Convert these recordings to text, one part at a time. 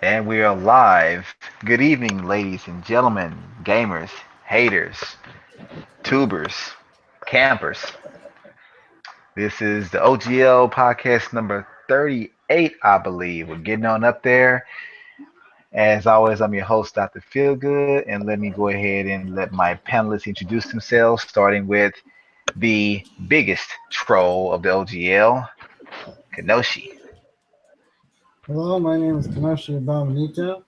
And we are live. Good evening, ladies and gentlemen, gamers, haters, tubers, campers. This is the OGL Podcast number 38, I believe. We're getting on up there. As always, I'm your host, Dr. Feelgood, and let me go ahead and let my panelists introduce themselves, starting with the biggest troll of the OGL, Kenoshi. Hello, my name is Kenoshi Abominito.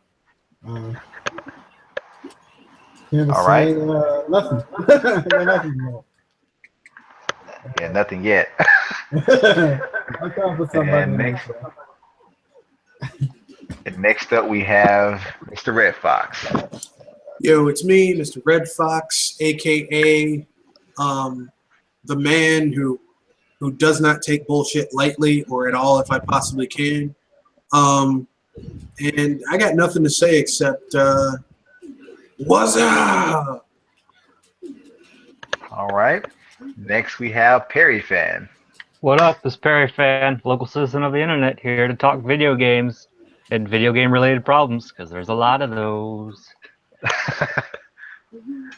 Uh, Here to All say right. nothing. Nothing more. Yeah, nothing yet. I'll come up with somebody. And next up, we have Mr. Red Fox. Yo, it's me, Mr. Red Fox, aka the man who does not take bullshit lightly or at all if I possibly can. And I got nothing to say except what's up? All right. Next, we have Perry Fan. What up? This is Perry Fan, local citizen of the internet, here to talk video games and video game related problems, because there's a lot of those.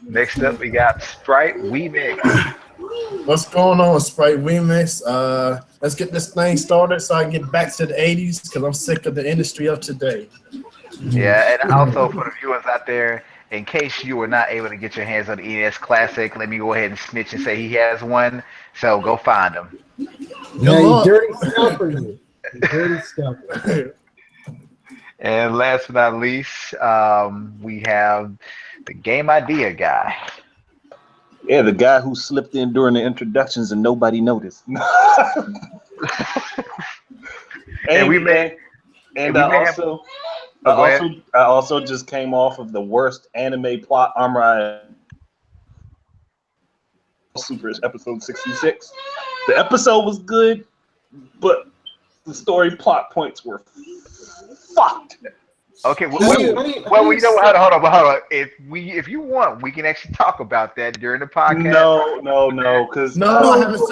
Next up, we got Sprite Remix. What's going on, Sprite Remix? Let's get this thing started so I can get back to the 80s because I'm sick of the industry of today. Yeah, and also for the viewers out there, in case you were not able to get your hands on the NES Classic, let me go ahead and snitch and say he has one. So go find him. Yeah, you dirty scalper, you. You dirty scalper. And last but not least, we have the Game Idea guy. Yeah, the guy who slipped in during the introductions and nobody noticed. And we may I also just came off of the worst anime plot armor Super episode 66. The episode was good, but the story plot points were fucked. Okay, well, you know what? Hold on. If you want, we can actually talk about that during the podcast. No, because I haven't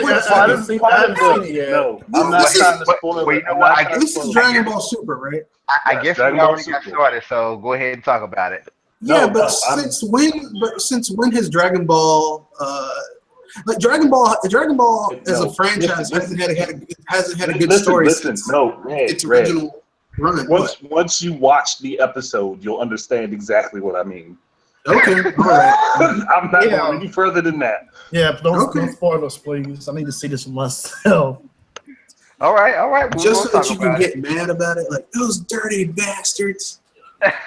seen it yet. No, I'm not trying to spoil it. You know what? This is Dragon Ball Super, right? I guess we Dragon Ball already got Super. started, so go ahead and talk about it. Yeah, since when has Dragon Ball Dragon Ball as a franchise hasn't had a good story since its original run? Once you watch the episode, you'll understand exactly what I mean. Okay, all right. I'm not going any further than that. Yeah, but don't spoil us, please. I need to see this for myself. All right. Just so that you can get mad about it, like those dirty bastards.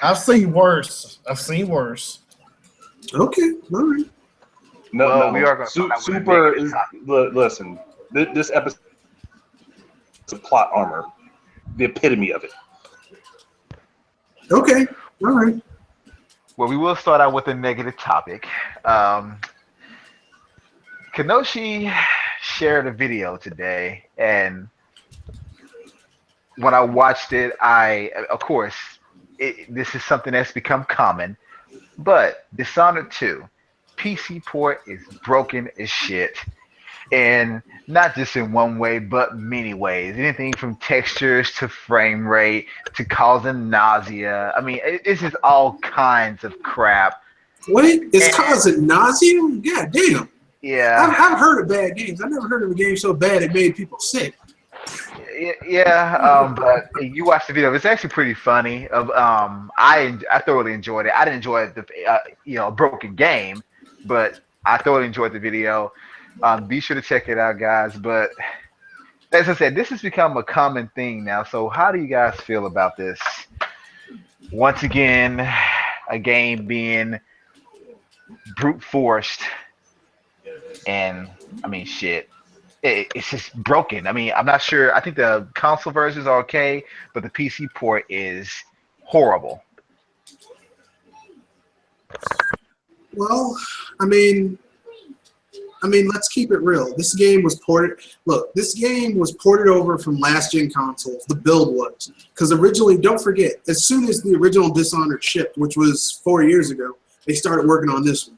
I've seen worse. Okay, all right. No, we are going to Super is listen. This episode is plot armor, the epitome of it. Okay, all right. Well, we will start out with a negative topic. Kenoshi shared a video today, and when I watched it, this is something that's become common, but Dishonored 2 PC port is broken as shit. And not just in one way, but many ways. Anything from textures to frame rate to causing nausea. I mean, it's just all kinds of crap. Wait, it's causing nausea? God damn. Yeah. I've heard of bad games. I've never heard of a game so bad it made people sick. Yeah, but you watch the video. It's actually pretty funny. I thoroughly enjoyed it. I didn't enjoy a broken game, but I thoroughly enjoyed the video. Be sure to check it out, guys. But as I said, this has become a common thing now. So how do you guys feel about this? Once again, a game being brute forced, and I mean, shit, it's just broken. I mean, I'm not sure. I think the console versions are okay, but the PC port is horrible. Well, I mean, let's keep it real. This game was ported. Look, this game was ported over from last gen consoles. The build was, because originally, don't forget, as soon as the original Dishonored shipped, which was 4 years ago, they started working on this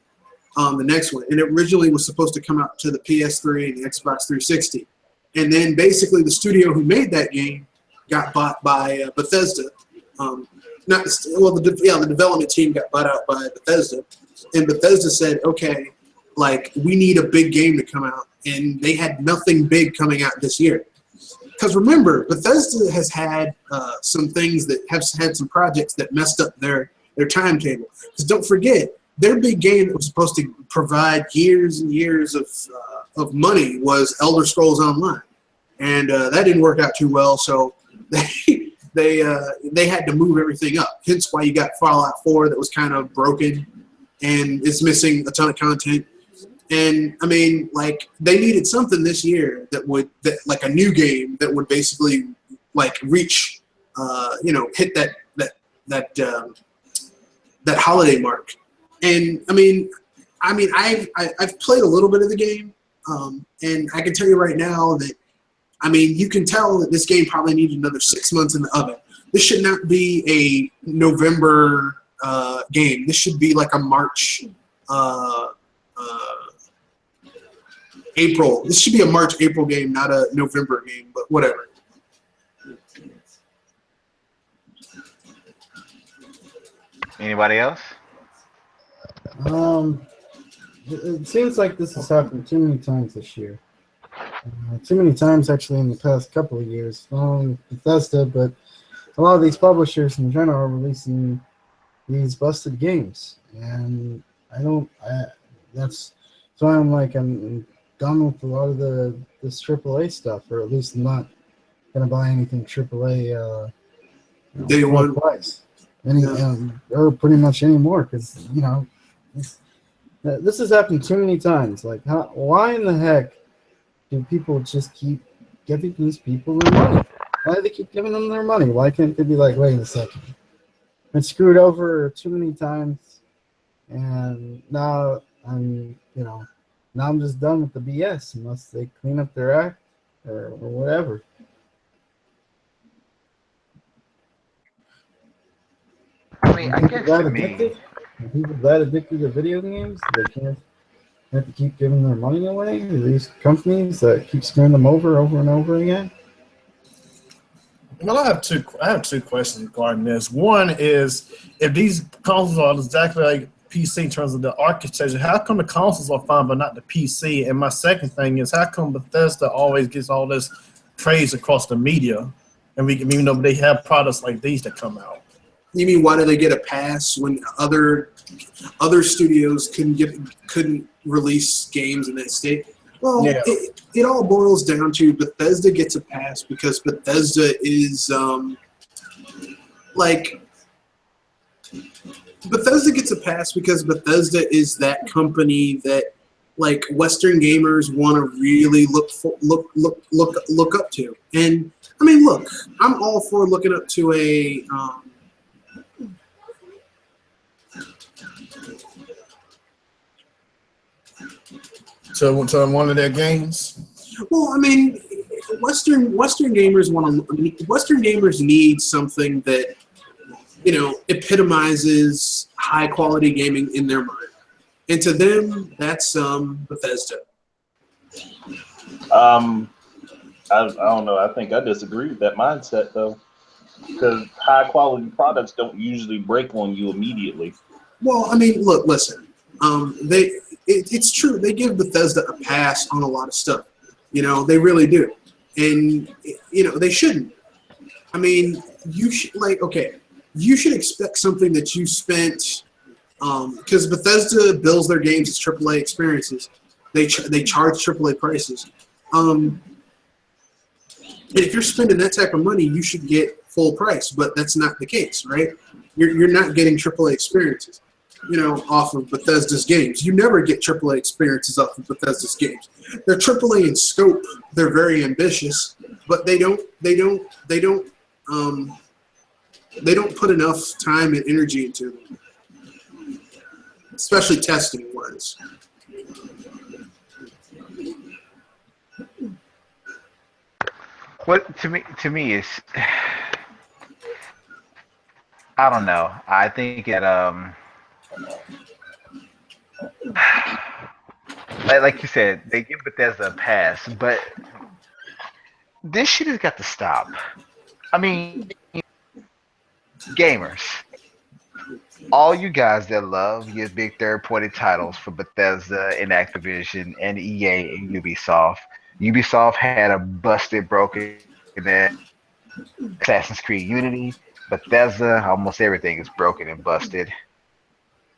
one, the next one, and it originally was supposed to come out to the PS3 and the Xbox 360, and then basically the studio who made that game got bought by Bethesda. not well, the development team got bought out by Bethesda, and Bethesda said, okay, like we need a big game to come out, and they had nothing big coming out this year. Because remember, Bethesda has had some things that have had some projects that messed up their timetable. Because don't forget, their big game that was supposed to provide years and years of money was Elder Scrolls Online, and that didn't work out too well. So they had to move everything up. Hence why you got Fallout 4 that was kind of broken and it's missing a ton of content. And I mean, like they needed something this year that like a new game that would basically like reach, hit that holiday mark. And I mean, I've played a little bit of the game, and I can tell you right now that, I mean, you can tell that this game probably needs another 6 months in the oven. This should not be a November game. This should be like a March, April. This should be a March, April game, not a November game, but whatever. Anybody else? It seems like this has happened too many times this year. Too many times, actually, in the past couple of years. Not only Bethesda, but a lot of these publishers in general are releasing these busted games. And that's why I'm done with a lot of this AAA stuff, or at least I'm not going to buy anything AAA Day one. price. Or pretty much anymore, because, this has happened too many times. Like, why in the heck do people just keep giving these people their money? Why do they keep giving them their money? Why can't they be like, wait a second, been screwed over too many times, and now I'm just done with the BS unless they clean up their act or whatever. I mean, I guess to me, Are people that addicted to video games they can't have to keep giving their money away to these companies that keep screwing them over and over again? Well, I have two questions regarding this. One is, if these consoles are exactly like PC in terms of the architecture, how come the consoles are fine but not the PC? And my second thing is, how come Bethesda always gets all this praise across the media, and even though they have products like these that come out? You mean, why do they get a pass when other studios couldn't release games in that state? Well, yeah. It all boils down to Bethesda gets a pass because Bethesda is Bethesda gets a pass because Bethesda is that company that like Western gamers want to really look up to. And I mean, look, I'm all for looking up to a to one of their games. Well, I mean, Western gamers need something that, epitomizes high quality gaming in their mind, and to them, that's Bethesda. I don't know. I think I disagree with that mindset though, because high quality products don't usually break on you immediately. Well, I mean, look, listen. It's true. They give Bethesda a pass on a lot of stuff. They really do. And, they shouldn't. I mean, you should expect something that you spent, because Bethesda bills their games as AAA experiences. They charge AAA prices. And if you're spending that type of money, you should get full price. But that's not the case, right? You're not getting AAA experiences, off of Bethesda's games. You never get AAA experiences off of Bethesda's games. They're AAA in scope. They're very ambitious, but they don't put enough time and energy into them, especially testing wise. what to me is, I don't know. I think that like you said, they give Bethesda a pass, but this shit has got to stop. I mean, gamers, all you guys that love your big third-party titles for Bethesda and Activision and EA and Ubisoft. Ubisoft had a busted, broken Assassin's Creed Unity. Bethesda, almost everything is broken and busted.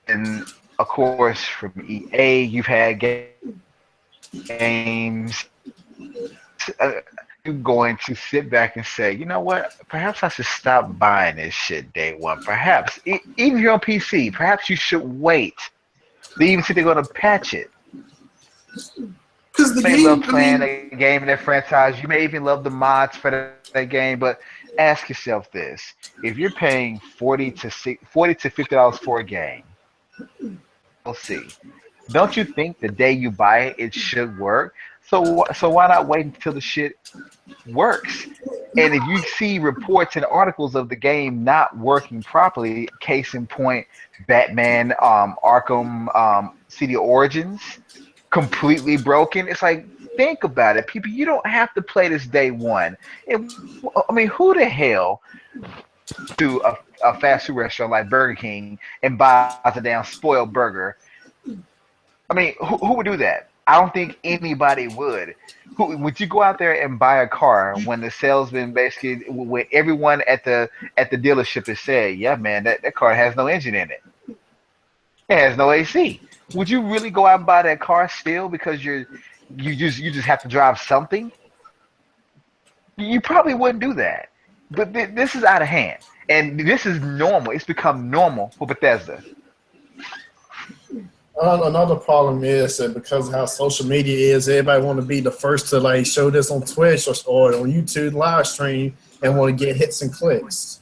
And of course, from EA, you've had games. You're going to sit back and say, you know what? Perhaps I should stop buying this shit day one. Perhaps, even if you're on PC, perhaps you should wait. They even say they're going to patch it. Because the You may game, love playing a game in that franchise. You may even love the mods for that game. But ask yourself this: if you're paying $40 to $50 for a game, we'll see. Don't you think the day you buy it, it should work? So why not wait until the shit works? And if you see reports and articles of the game not working properly, case in point, Batman, Arkham City Origins, completely broken. It's like, think about it, people. You don't have to play this day one. I mean, who the hell to a fast food restaurant like Burger King and buys a damn spoiled burger? I mean, who would do that? I don't think anybody would. Who would you go out there and buy a car when the salesman basically, when everyone at the dealership has said, yeah, man, that car has no engine in it. It has no AC. Would you really go out and buy that car still because you just have to drive something? You probably wouldn't do that. But this is out of hand, and this is normal. It's become normal for Bethesda. Another problem is that because of how social media is, everybody want to be the first to like show this on Twitch or on YouTube live stream and want to get hits and clicks.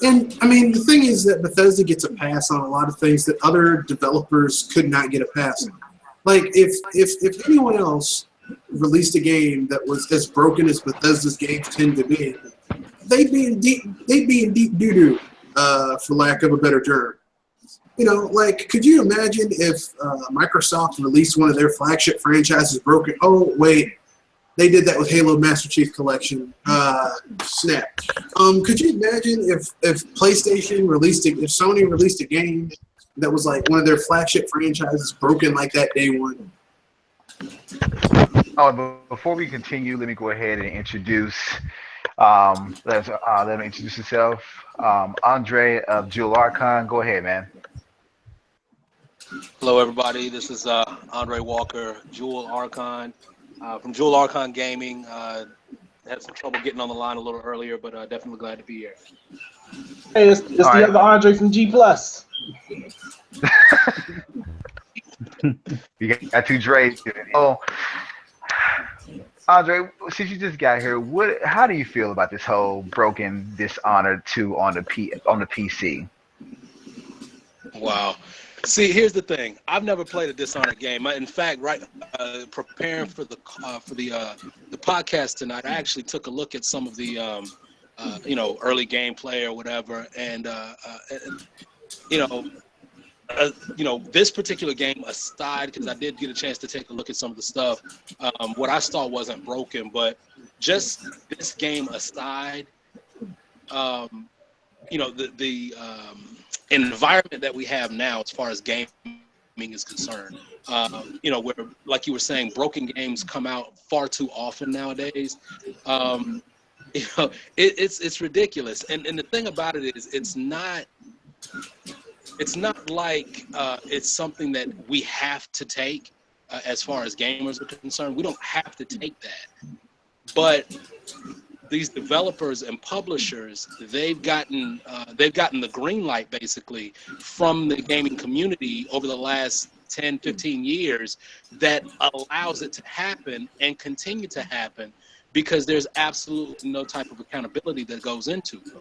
And I mean, the thing is that Bethesda gets a pass on a lot of things that other developers could not get a pass on. Like if anyone else released a game that was as broken as Bethesda's games tend to be, they'd be in deep doo-doo, for lack of a better term. You know, like, could you imagine if Microsoft released one of their flagship franchises broken? Oh, wait, they did that with Halo Master Chief Collection. Snap. Could you imagine if PlayStation if Sony released a game that was like one of their flagship franchises broken like that day one? Oh, but before we continue, let me go ahead and introduce. Let me introduce yourself. Andre of Jewel Archon. Go ahead, man. Hello, everybody. This is Andre Walker, Jewel Archon, from Jewel Archon Gaming. Had some trouble getting on the line a little earlier, but definitely glad to be here. Hey, it's the other Andre from G+. You got two Dre's. Oh, Andre, since you just got here, how do you feel about this whole broken Dishonored 2 on the PC? Wow. See, here's the thing. I've never played a Dishonored game. In fact, preparing for the podcast tonight, I actually took a look at some of the early gameplay or whatever, and this particular game aside, because I did get a chance to take a look at some of the stuff. What I saw wasn't broken, but just this game aside, the environment that we have now as far as gaming is concerned, where, like you were saying, broken games come out far too often nowadays. It's ridiculous. And the thing about it is, it's not like it's something that we have to take as far as gamers are concerned. We don't have to take that, but these developers and publishers, they've gotten the green light basically from the gaming community over the last 10, 15 years that allows it to happen and continue to happen, because there's absolutely no type of accountability that goes into it.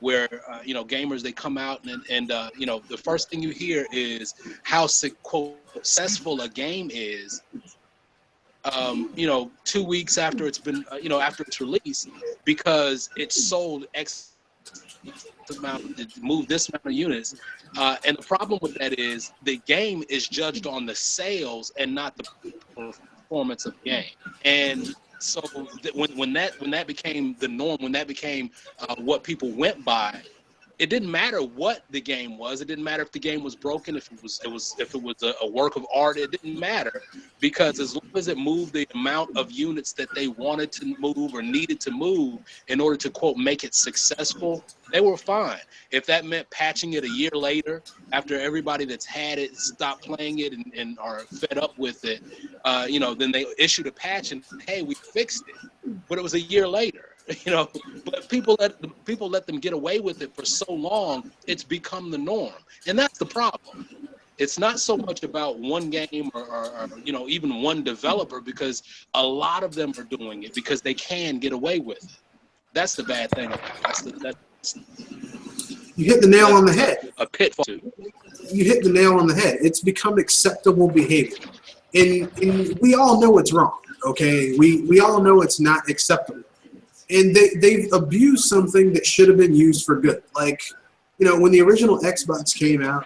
Where gamers, they come out and the first thing you hear is how quote successful a game is. 2 weeks after it's been, after it's released, because it's sold X amount, it moved this amount of units. And the problem with that is the game is judged on the sales and not the performance of the game. And So when that became the norm, when that became what people went by, it didn't matter what the game was. It didn't matter if the game was broken, if it was a work of art. It didn't matter, because as long as it moved the amount of units that they wanted to move or needed to move in order to, quote, make it successful, they were fine. If that meant patching it a year later, after everybody that's had it stopped playing it and are fed up with it, then they issued a patch and, hey, we fixed it. But it was a year later. But people let them get away with it for so long, it's become the norm, and that's the problem. It's not so much about one game or even one developer, because a lot of them are doing it because they can get away with it. That's the bad thing. You hit the nail on the head. A pitfall. You hit the nail on the head. It's become acceptable behavior, and we all know it's wrong. Okay, we all know it's not acceptable. And they've abused something that should have been used for good. Like, when the original Xbox came out,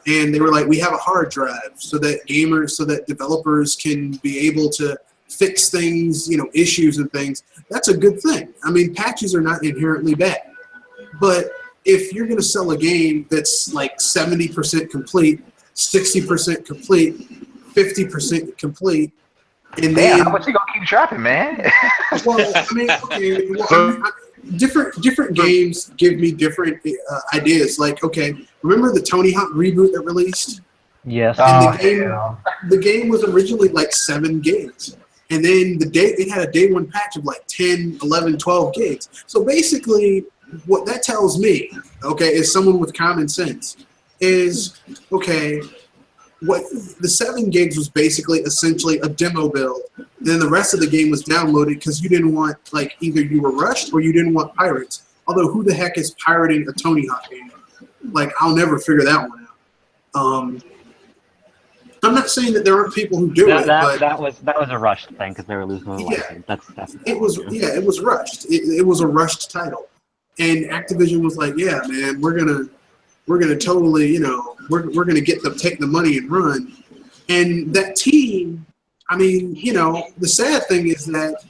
and they were like, we have a hard drive so that developers can be able to fix things, issues and things. That's a good thing. I mean, patches are not inherently bad. But if you're going to sell a game that's like 70% complete, 60% complete, 50% complete, and then how much you gonna keep dropping, man? Well, I mean, okay. Well, different games give me different ideas. Like, okay, remember the Tony Hawk reboot that released? Yes. And the game was originally like 7 gigs. And then it had a day one patch of like 10, 11, 12 gigs. So basically, what that tells me, okay, is someone with common sense, is, okay, what the 7 gigs was basically essentially a demo build. Then the rest of the game was downloaded because you didn't want, like, either you were rushed or you didn't want pirates. Although who the heck is pirating a Tony Hawk game? Like, I'll never figure that one out. I'm not saying that there aren't people who do it, but that was a rushed thing because they were losing the license. That's it was rushed. It was a rushed title, and Activision was like, yeah, man, we're gonna totally, we're gonna take the money and run. And that team, I mean, the sad thing is that,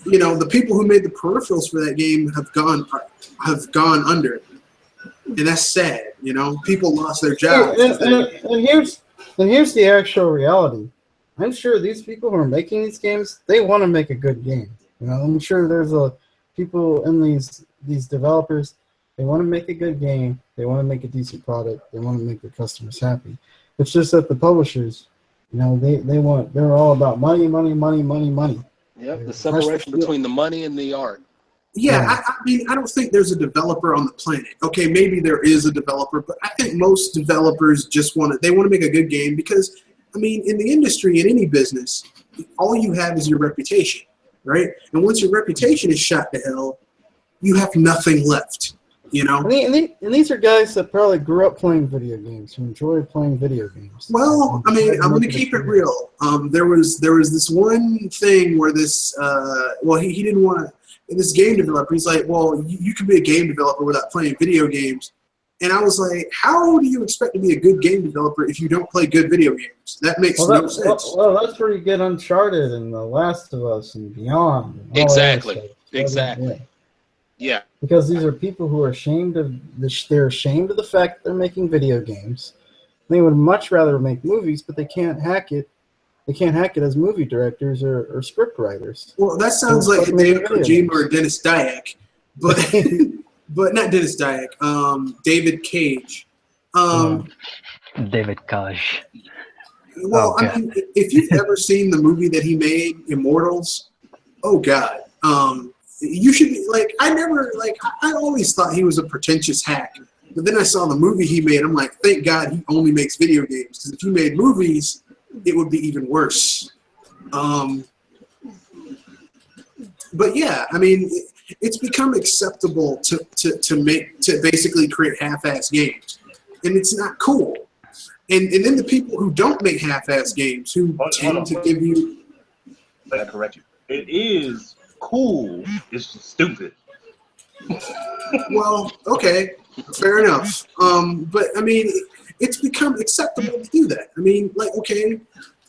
the people who made the peripherals for that game have gone under, and that's sad. People lost their jobs. And here's the actual reality. I'm sure these people who are making these games, they want to make a good game. I'm sure there's people in these developers. They want to make a good game. They want to make a decent product. They want to make their customers happy. It's just that the publishers, they're all about money, money, money, money, money. Yep, the separation between the money and the art. Yeah, I mean, I don't think there's a developer on the planet. Okay, maybe there is a developer, but I think most developers just want to make a good game because, I mean, in the industry, in any business, all you have is your reputation, right? And once your reputation is shot to hell, you have nothing left. And these are guys that probably grew up playing video games, who enjoy playing video games. Well, I mean, I'm going to keep it real. There was this one thing where this, he didn't want to, this game developer, he's like, well, you can be a game developer without playing video games. And I was like, how do you expect to be a good game developer if you don't play good video games? That makes no sense. Well, that's where you get Uncharted and The Last of Us and Beyond. And Exactly. Yeah. Because these are people who are ashamed of the fact that they're making video games. They would much rather make movies, but they can't hack it. They can't hack it as movie directors or script writers. Well, that sounds like David Kojima or Dennis Dyack, but but not Dennis Dyack. David Cage. David Cage. Well, I mean, if you've ever seen the movie that he made, Immortals, oh God. You should be like, I always thought he was a pretentious hack. But then I saw the movie he made. I'm like, thank God he only makes video games. Because if he made movies, it would be even worse. But yeah, I mean, it's become acceptable to basically create half-ass games. And it's not cool. And then the people who don't make half-ass games, who tend to give you... I correct you. It is cool. It's just stupid. Well, okay, fair enough. But I mean, it's become acceptable to do that. I mean, like, okay,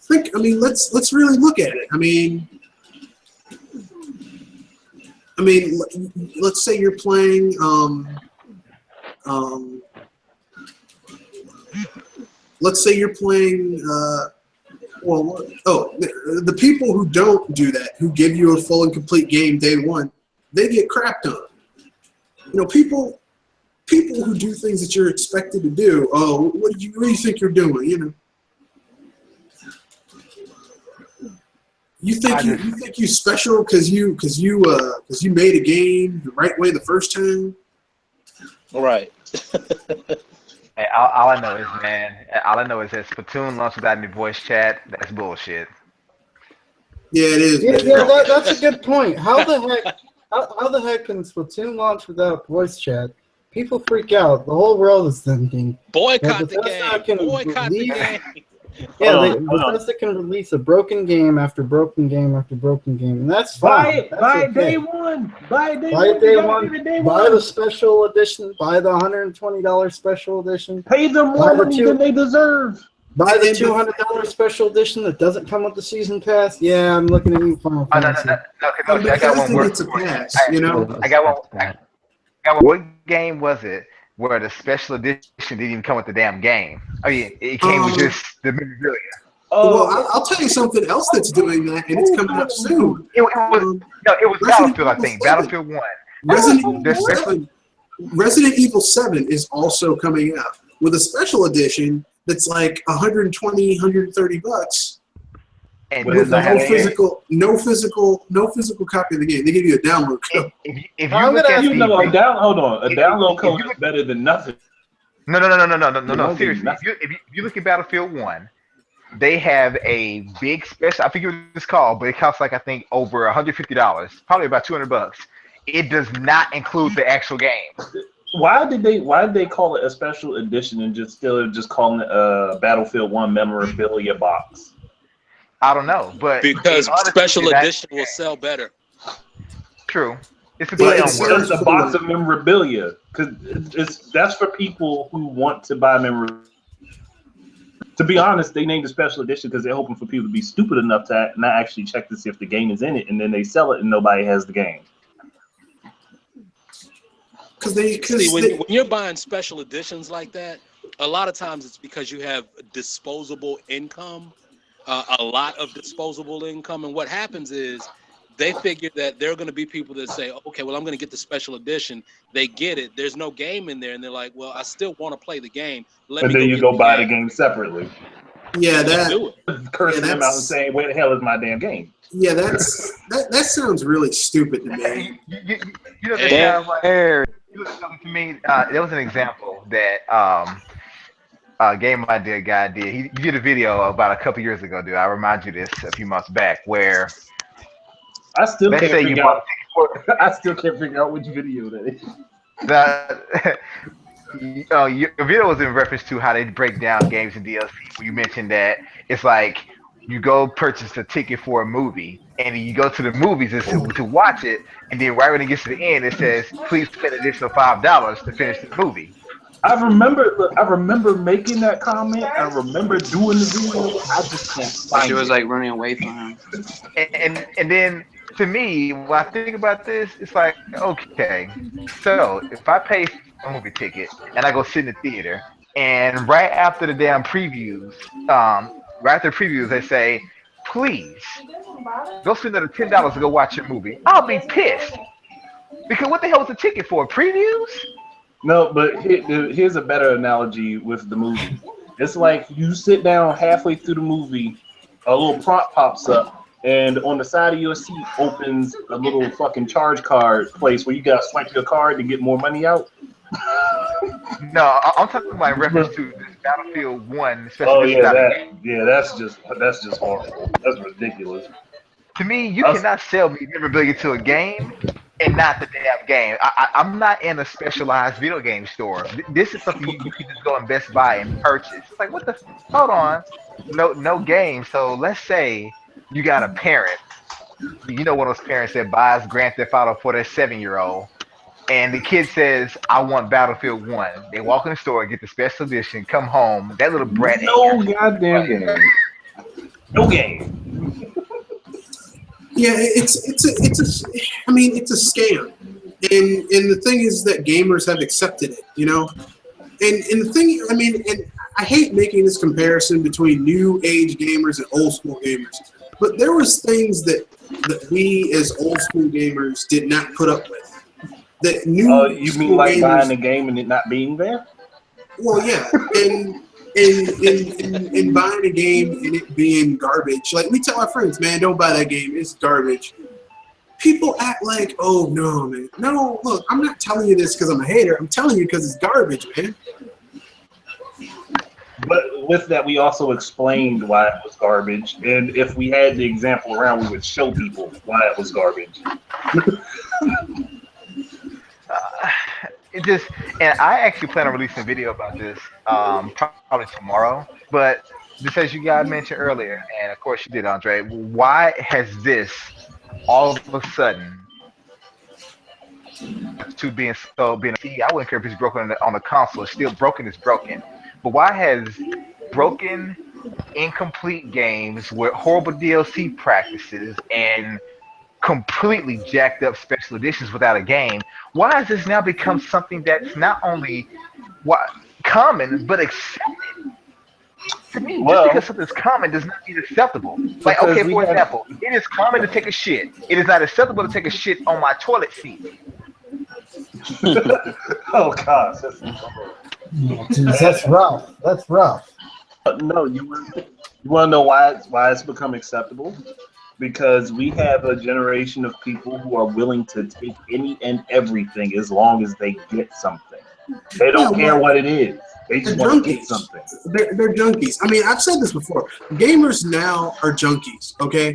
let's really look at it. I mean, I mean, let's say you're playing let's say you're playing the people who don't do that, who give you a full and complete game day one, they get crapped on. You know, people who do things that you're expected to do. Oh, what do you think you're doing? You know, you think you're special because you made a game the right way the first time. All right. Hey, all I know is, man, all I know is that Splatoon launched without any voice chat. That's bullshit. Yeah, it is. Yeah, that's a good point. How the heck can Splatoon launch without voice chat? People freak out. The whole world is thinking. Boycott the game. Boycott the game. Yeah, Bethesda can release a broken game after broken game after broken game, and that's fine. Buy it day one. Buy it day one. Buy the special edition. Buy the $120 special edition. Pay them more money than they deserve. Buy the $200 special edition that doesn't come with the season pass. Yeah, I'm looking at you, Final Fantasy. No, I got one word. I got one. What game was it where the special edition didn't even come with the damn game? I mean, it came with just the memorabilia. Well, I'll tell you something else that's doing that, and it's coming up soon. It was Battlefield, I think. Battlefield 1. Resident Evil 7 is also coming out with a special edition that's like $120, $130. And with no physical copy of the game. They give you a download code. If you look at a download code is better than nothing. No. Seriously, if you look at Battlefield 1, they have a big special. I forget what it's called, but it costs like I think over $150, probably about $200. It does not include the actual game. Why did they call it a special edition and just calling it a Battlefield 1 memorabilia box? I don't know, but because special edition will sell better. True. It's a box of memorabilia because that's for people who want to buy memorabilia. To be honest, they named the special edition because they're hoping for people to be stupid enough to not actually check to see if the game is in it, and then they sell it and nobody has the game. When you're buying special editions like that, a lot of times it's because you have disposable income. A lot of disposable income, and what happens is they figure that there are going to be people that say, okay, well, I'm going to get the special edition. They get it. There's no game in there, and they're like, well, I still want to play the game. And then you go buy the game separately. Yeah, cursing them out and saying, where the hell is my damn game? Yeah, that sounds really stupid to me. You know, to me, there was an example that Game Idea guy did. He did a video about a couple years ago, dude. I remind you this a few months back, where I still can't figure out which video that is. Your video was in reference to how they break down games and DLC. Where you mentioned that it's like you go purchase a ticket for a movie, and then you go to the movies to watch it, and then right when it gets to the end, it says, "Please spend an additional $5 to finish the movie." I remember making that comment. I remember doing the video. I just can't find it. She was like running away from him. And then to me, when I think about this, it's like, okay, so if I pay a movie ticket and I go sit in the theater, and right after the damn previews, they say, please go spend another $10 to go watch your movie. I'll be pissed because what the hell was the ticket for? Previews? No, but here's a better analogy with the movie. It's like you sit down halfway through the movie, a little prompt pops up, and on the side of your seat opens a little fucking charge card place where you gotta swipe your card to get more money out. No, I'm talking about in reference to this Battlefield 1. That's just horrible. That's ridiculous. To me, you cannot sell me memorabilia to a game and not the damn game. I'm not in a specialized video game store. This is something you can just go in Best Buy and purchase. It's like, what the? Hold on, no game. So let's say you got a parent. You know, one of those parents that buys Grand Theft Auto for their 7-year-old, and the kid says, "I want Battlefield 1." They walk in the store, get the special edition, come home. That little brat. No goddamn game. No game. Yeah, I mean, it's a scam, and the thing is that gamers have accepted it, you know. And the thing, I mean, and I hate making this comparison between new age gamers and old school gamers, but there was things that we as old school gamers did not put up with. That new You school mean like gamers, buying a game and it not being there? well, yeah, and in buying a game and it being garbage. Like we tell our friends, man, don't buy that game. It's garbage. People act like, oh no, man. No, look, I'm not telling you this because I'm a hater. I'm telling you because it's garbage, man. But with that, we also explained why it was garbage. And if we had the example around, we would show people why it was garbage. It just, and I actually plan on releasing a video about this probably tomorrow. But just as you guys mentioned earlier, and of course you did, Andre, why has this all of a sudden to being I wouldn't care if it's broken on the console. It's still broken. It's broken. But why has broken, incomplete games with horrible DLC practices and completely jacked up special editions without a game, why has this now become something that's not only common but accepted? To me, just because something's common does not mean acceptable. Like, okay, for example, it is common to take a shit. It is not acceptable to take a shit on my toilet seat. Oh gosh, Geez, that's rough. That's rough. No, you want to know why it's become acceptable? Because we have a generation of people who are willing to take any and everything as long as they get something. They don't care what it is. They just want to get something. They're junkies. I mean, I've said this before. Gamers now are junkies, okay?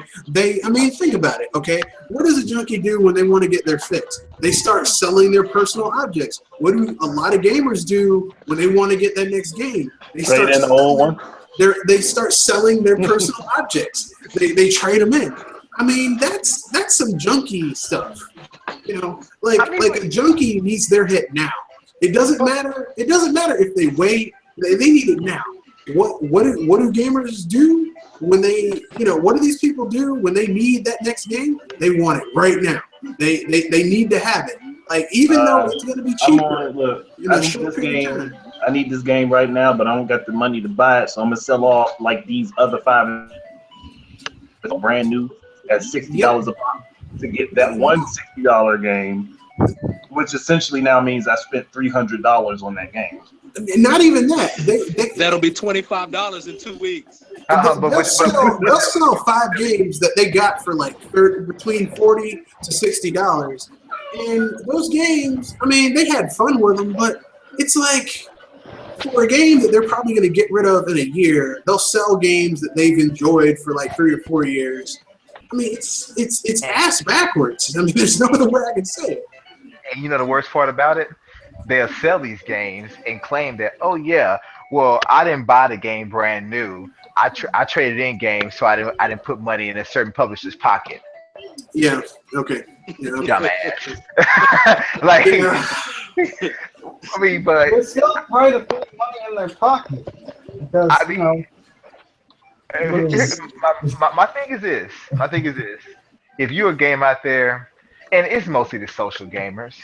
I mean, think about it, okay? What does a junkie do when they want to get their fix? They start selling their personal objects. What do a lot of gamers do when they want to get that next game? They trade in the old one. They start selling their personal objects. They trade them in. I mean, that's some junkie stuff. You know, like a junkie needs their hit now. It doesn't matter. It doesn't matter if they wait. They need it now. What do gamers do when they, you know, what do these people do when they need that next game? They want it right now. They need to have it. Like, even though it's going to be cheaper. Look, I need this game right now, but I don't got the money to buy it, so I'm gonna sell off like these other 5 brand new at $60 a pop to get that one $60 game, which essentially now means I spent $300 on that game. Not even that. That'll be $25 in 2 weeks. They'll sell 5 games that they got for like between $40 to $60, and those games, I mean, they had fun with them, but it's like, for a game that they're probably going to get rid of in a year, they'll sell games that they've enjoyed for like 3 or 4 years. I mean, it's ass backwards. I mean, there's no other way I can say it. And you know the worst part about it? They'll sell these games and claim that, oh yeah, well, I didn't buy the game brand new. I traded in games, so I didn't put money in a certain publisher's pocket. Yeah. Okay. Yeah, okay. Dumbass. Like, yeah. I mean, but they're still trying to put money in their pocket because you know. My thing is this. If you're a game out there, and it's mostly the social gamers,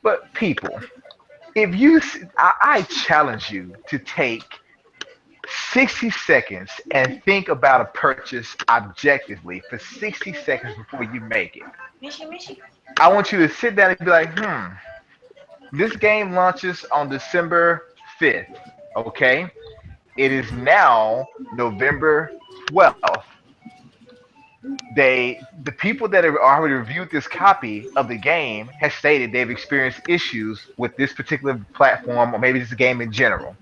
but people, I challenge you to take 60 seconds and think about a purchase objectively for 60 seconds before you make it. I want you to sit down and be like, this game launches on December 5th, okay? It is now November 12th. The people that have already reviewed this copy of the game have stated they've experienced issues with this particular platform, or maybe this game in general.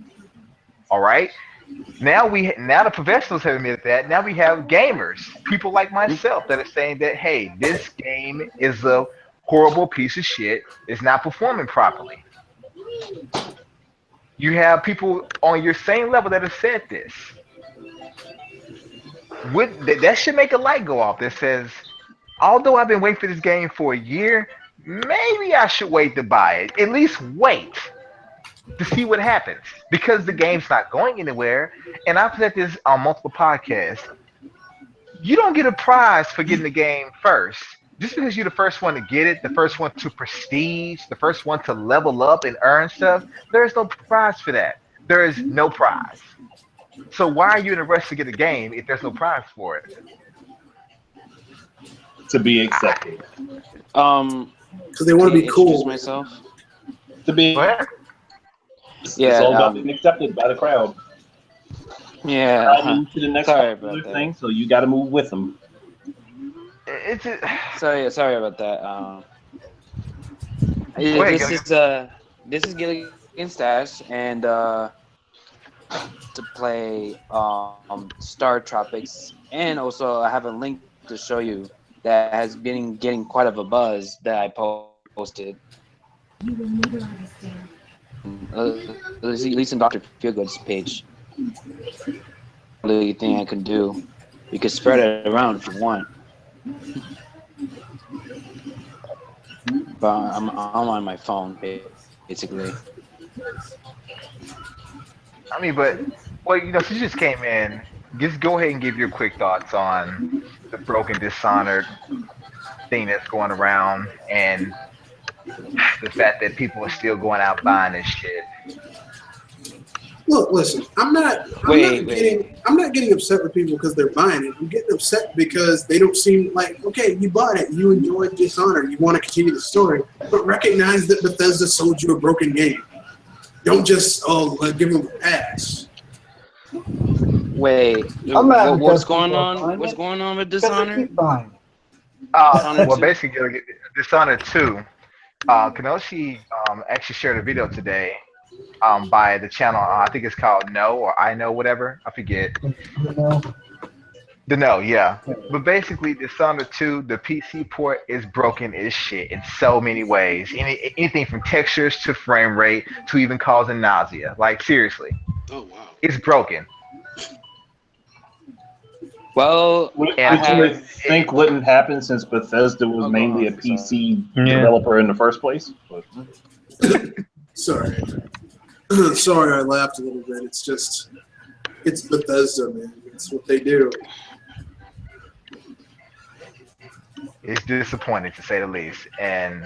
All right? Now the professionals have admitted that. Now we have gamers, people like myself, that are saying that, hey, this game is a horrible piece of shit. It's not performing properly. You have people on your same level that have said this. That should make a light go off that says, although I've been waiting for this game for a year, maybe I should wait to buy it. At least wait to see what happens, because the game's not going anywhere. And I've said this on multiple podcasts. you don't get a prize for getting the game first. Just because you're the first one to get it, the first one to prestige, the first one to level up and earn stuff, there's no prize for that. There is no prize. So why are you in a rush to get a game if there's no prize for it? To be accepted. Because they want to be cool. Myself. To be. What? It's all about being accepted by the crowd. Yeah. I'll move to the next Sorry about that. thing, so you got to move with them. It's a, Sorry about that. This is Gilligan Stash, and to play Star Tropics, and also I have a link to show you that has been getting quite of a buzz that I posted. You will never understand. At least in DrFeelGood's page. The thing I can do, you can spread it around if you want. But I'm on my phone, basically. I mean, but well, you know, since you just came in, just go ahead and give your quick thoughts on the broken Dishonored thing that's going around and the fact that people are still going out buying this shit. Look, listen, I'm not getting upset with people because they're buying it. I'm getting upset because they don't seem like, okay, you bought it, you enjoyed Dishonored, you want to continue the story, but recognize that Bethesda sold you a broken game. Don't just give them a pass. Wait, what's going on? What's going on with Dishonored? Well, basically, Dishonored 2. Kenoshi actually shared a video today by the channel. I think it's called No or I Know whatever. I forget. The No, yeah. But basically, Dishonored 2, the PC port is broken as shit in so many ways. Anything from textures to frame rate to even causing nausea. Like, seriously. Oh, wow. It's broken. Which you would think wouldn't happen since Bethesda was mainly a PC developer in the first place. Sorry. Sorry, I laughed a little bit. It's just, it's Bethesda, man. It's what they do. It's disappointing to say the least. And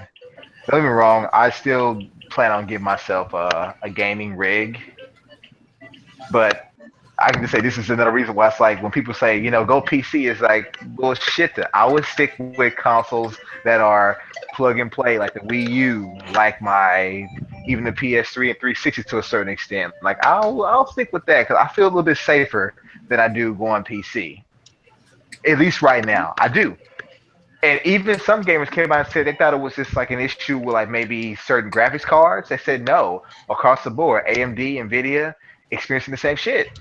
don't get me wrong, I still plan on getting myself a gaming rig. But I can just say this is another reason why it's like when people say, you know, go PC, it's like bullshit. I would stick with consoles that are plug and play, like the Wii U, like even the PS3 and 360 to a certain extent. Like I'll stick with that because I feel a little bit safer than I do going PC. At least right now, I do. And even some gamers came out and said they thought it was just like an issue with like maybe certain graphics cards. They said no, across the board, AMD, Nvidia, experiencing the same shit.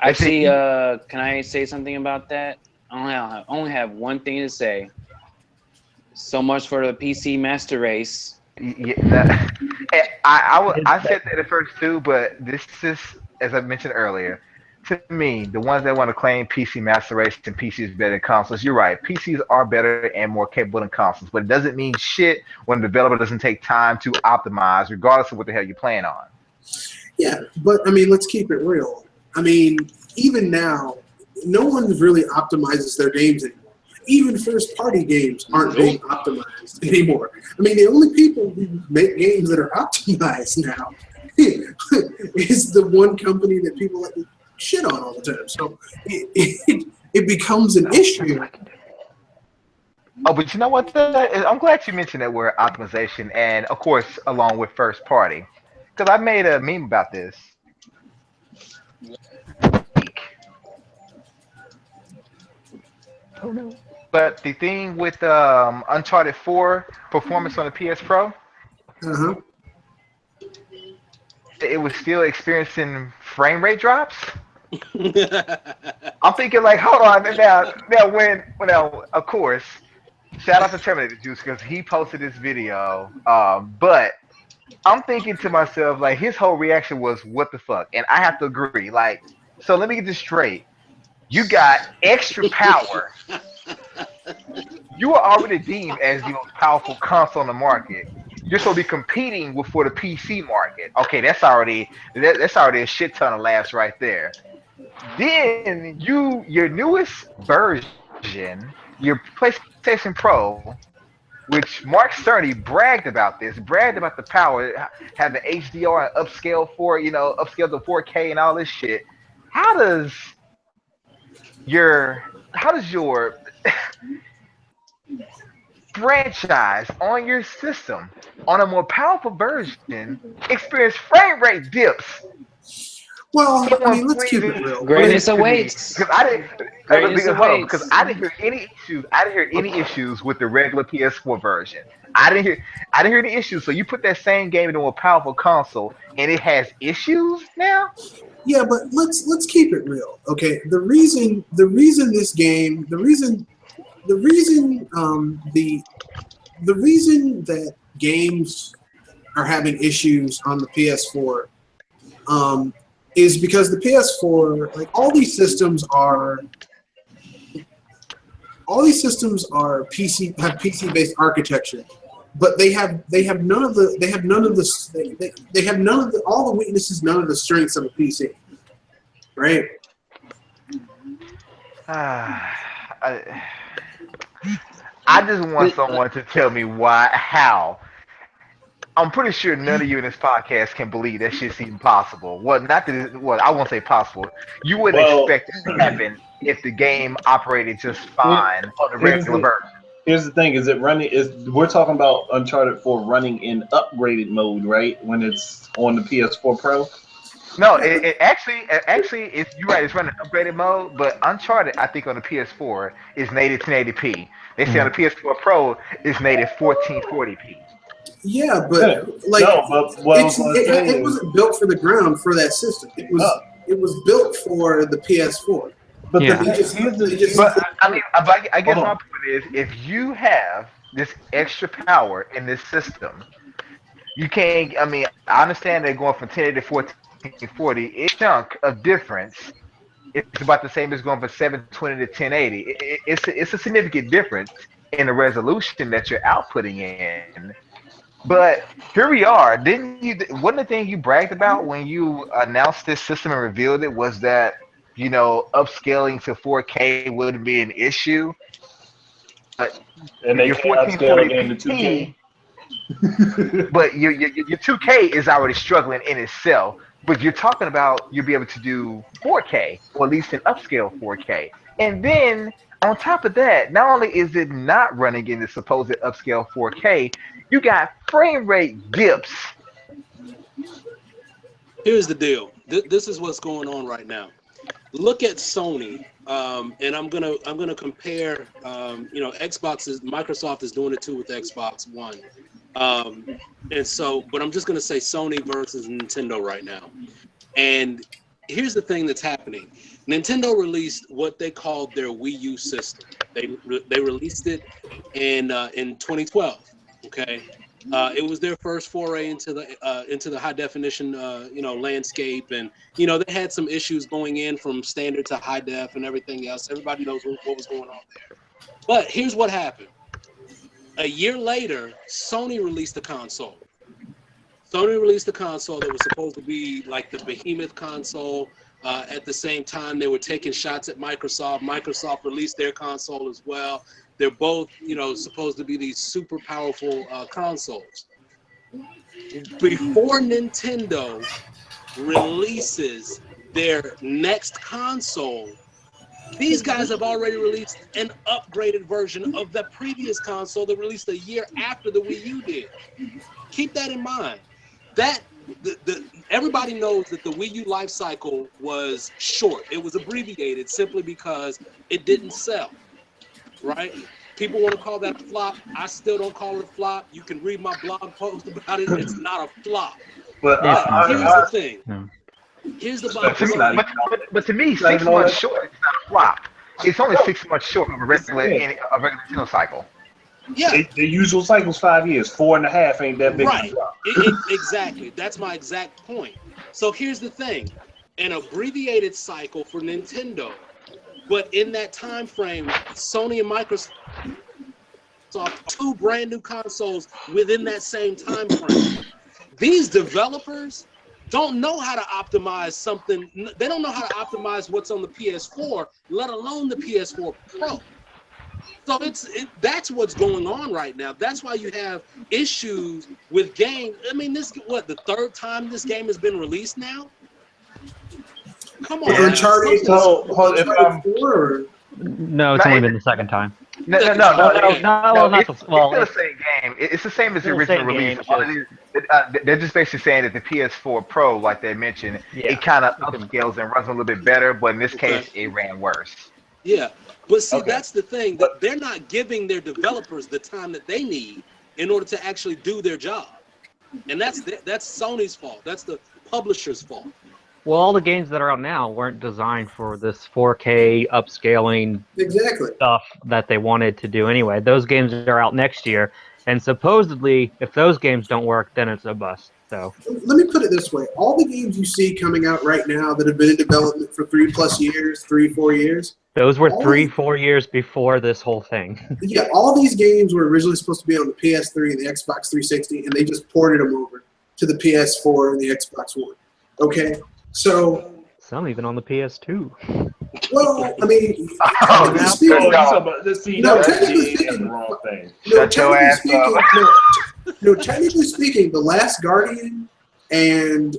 I see. Can I say something about that? I only have one thing to say. So much for the PC master race. Yeah, I said that at first too, but this is, as I mentioned earlier, to me, the ones that want to claim PC master race and PC is better than consoles, you're right. PCs are better and more capable than consoles, but it doesn't mean shit when the developer doesn't take time to optimize, regardless of what the hell you're playing on. Yeah, but I mean, let's keep it real. I mean, even now, no one really optimizes their games anymore. Even first-party games aren't being optimized anymore. I mean, the only people who make games that are optimized now is the one company that people like to shit on all the time. So it becomes an issue. Oh, but you know what? I'm glad you mentioned that word optimization, and of course, along with first-party. Because I made a meme about this. Oh no. But the thing with Uncharted 4 performance on the PS Pro, it was still experiencing frame rate drops. I'm thinking like, hold on, now of course, shout out to Terminator Juice because he posted this video, but I'm thinking to myself, like, his whole reaction was, what the fuck? And I have to agree. Like, so let me get this straight. You got extra power. You are already deemed as the most powerful console on the market. You're supposed to be competing for the PC market. Okay, that's already a shit ton of laughs right there. Then your newest version, your PlayStation Pro, which Mark Cerny bragged about this, bragged about the power, having HDR and upscale upscale to 4K and all this shit. How does your franchise on your system on a more powerful version experience frame rate dips? Well, I mean, let's keep it real. Greatness awaits. Because I didn't. Greatness awaits. Because I didn't hear any issues. I didn't hear any issues with the regular PS4 version. I didn't hear any issues. So you put that same game into a powerful console, and it has issues now. Yeah, but let's keep it real, okay? The reason that games are having issues on the PS4 is because the PS4, like all these systems are PC based architecture, but they have none of the all the weaknesses, none of the strengths of a PC, right? I just want someone to tell me how. I'm pretty sure none of you in this podcast can believe that shit's even possible. Well, I won't say possible. You wouldn't expect it to happen if the game operated just fine on the regular version. Here's the thing: we're talking about Uncharted 4 running in upgraded mode, right? When it's on the PS4 Pro. No, it actually, you're right. It's running upgraded mode, but Uncharted, I think on the PS4 is native 1080p. They say on the PS4 Pro it's native 1440p. Yeah, but it wasn't built for the ground for that system. It was built for the PS4. But I guess my point is, if you have this extra power in this system, you can't. I mean, I understand they're going from 1080 to 1440. It's a chunk of difference. It's about the same as going from 720 to 1080. It's a significant difference in the resolution that you're outputting in. But here we are. One of the things you bragged about when you announced this system and revealed it was that, upscaling to 4K wouldn't be an issue. But and they your can't upscale again to 2K. But your 2K is already struggling in itself. But you're talking about you'll be able to do 4K, or at least an upscale 4K. And then on top of that, not only is it not running in the supposed upscale 4K, you got frame rate dips. Here's the deal. This is what's going on right now. Look at Sony, and I'm gonna compare. Microsoft is doing it too with Xbox One, but I'm just gonna say Sony versus Nintendo right now. And here's the thing that's happening. Nintendo released what they called their Wii U system. They released it in 2012. Okay, it was their first foray into the high definition landscape, and they had some issues going in from standard to high def and everything else. Everybody knows what was going on there. But here's what happened. A year later, Sony released a console. Sony released a console that was supposed to be like the behemoth console. At the same time, they were taking shots at Microsoft. Microsoft released their console as well. They're both, supposed to be these super powerful consoles. Before Nintendo releases their next console, these guys have already released an upgraded version of the previous console that released a year after the Wii U did. Keep that in mind. Everybody knows that the Wii U life cycle was short. It was abbreviated simply because it didn't sell. Right? People want to call that a flop. I still don't call it a flop. You can read my blog post about it. It's not a flop. But here's the thing. Here's the bottom. But to me, 6 months short is not a flop. It's only 6 months short of a regular Nintendo cycle. Yeah. The usual cycle's 5 years. 4.5 ain't that big. Right. Exactly. That's my exact point. So here's the thing. An abbreviated cycle for Nintendo. But in that time frame, Sony and Microsoft saw 2 brand new consoles within that same time frame. These developers don't know how to optimize something. They don't know how to optimize what's on the PS4, let alone the PS4 Pro. So that's what's going on right now. That's why you have issues with games. I mean, this the third time this game has been released now? Come on. Uncharted. So, if I'm, No, it's only been the second time. No. It's Still the same game. It's the same as the Still the original same release. game, All it is, they're just basically saying that the PS4 Pro, like they mentioned, Yeah. it kind of upscales and runs a little bit better, but in this case, it ran worse. Yeah, but see, Okay. that's the thing, that they're not giving their developers the time that they need in order to actually do their job, and that's Sony's fault. That's the publisher's fault. Well, all the games that are out now weren't designed for this 4K upscaling Exactly. stuff that they wanted to do anyway. Those games are out next year, and supposedly, if those games don't work, then it's a bust. So Let me put it this way: all the games you see coming out right now that have been in development for 3+ years, 4 years. those were All 3-4 years before this whole thing. Yeah, all these games were originally supposed to be on the PS3 and the Xbox 360, and they just ported them over to the PS4 and the Xbox One. Okay, so Some even on the PS2. well, I mean, Oh, technically now- speaking, oh, you talking about this? See, No, that's technically the speaking- wrong thing. no, Shut your technically ass speaking, up. no, technically speaking, The Last Guardian and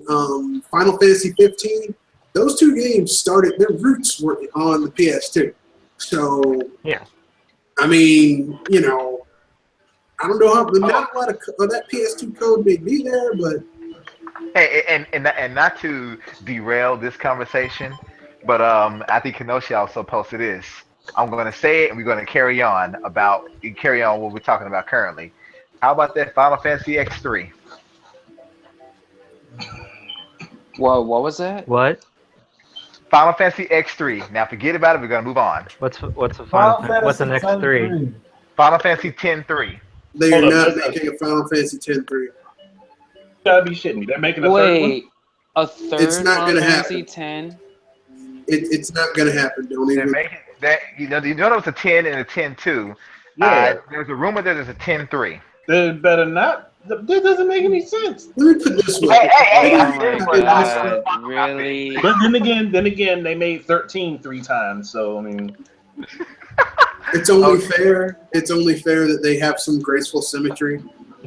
Final Fantasy 15, those two games started. Their roots were on the PS2. So Yeah. I mean, you know, I don't know how not a lot of that PS2 code may be there, but Hey, and not to derail this conversation, but I think Kenoshi also posted this. I'm going to say it, and we're going to carry on what we're talking about currently. How about that Final Fantasy X3? Whoa, what was that? What? Final Fantasy X3. Now forget about it. We're going to move on. What's the final? What's the next three? Final Fantasy X-3. they Hold are up, not listen. making a Final Fantasy X-3. You gotta be shitting me. They're making a third one. Wait, a third It's not Final gonna Fantasy happen. 10? It's not going to happen. Don't They're even. making that. You know there was a 10 and a 10-2. Yeah. There's a rumor that there's a 10-3. They better not. That doesn't make any sense. Let me put it this way. Hey, Oh I my said what I said. god, really? But then again, they made 13 3 times. So I mean, It's only fair. It's only fair that they have some graceful symmetry.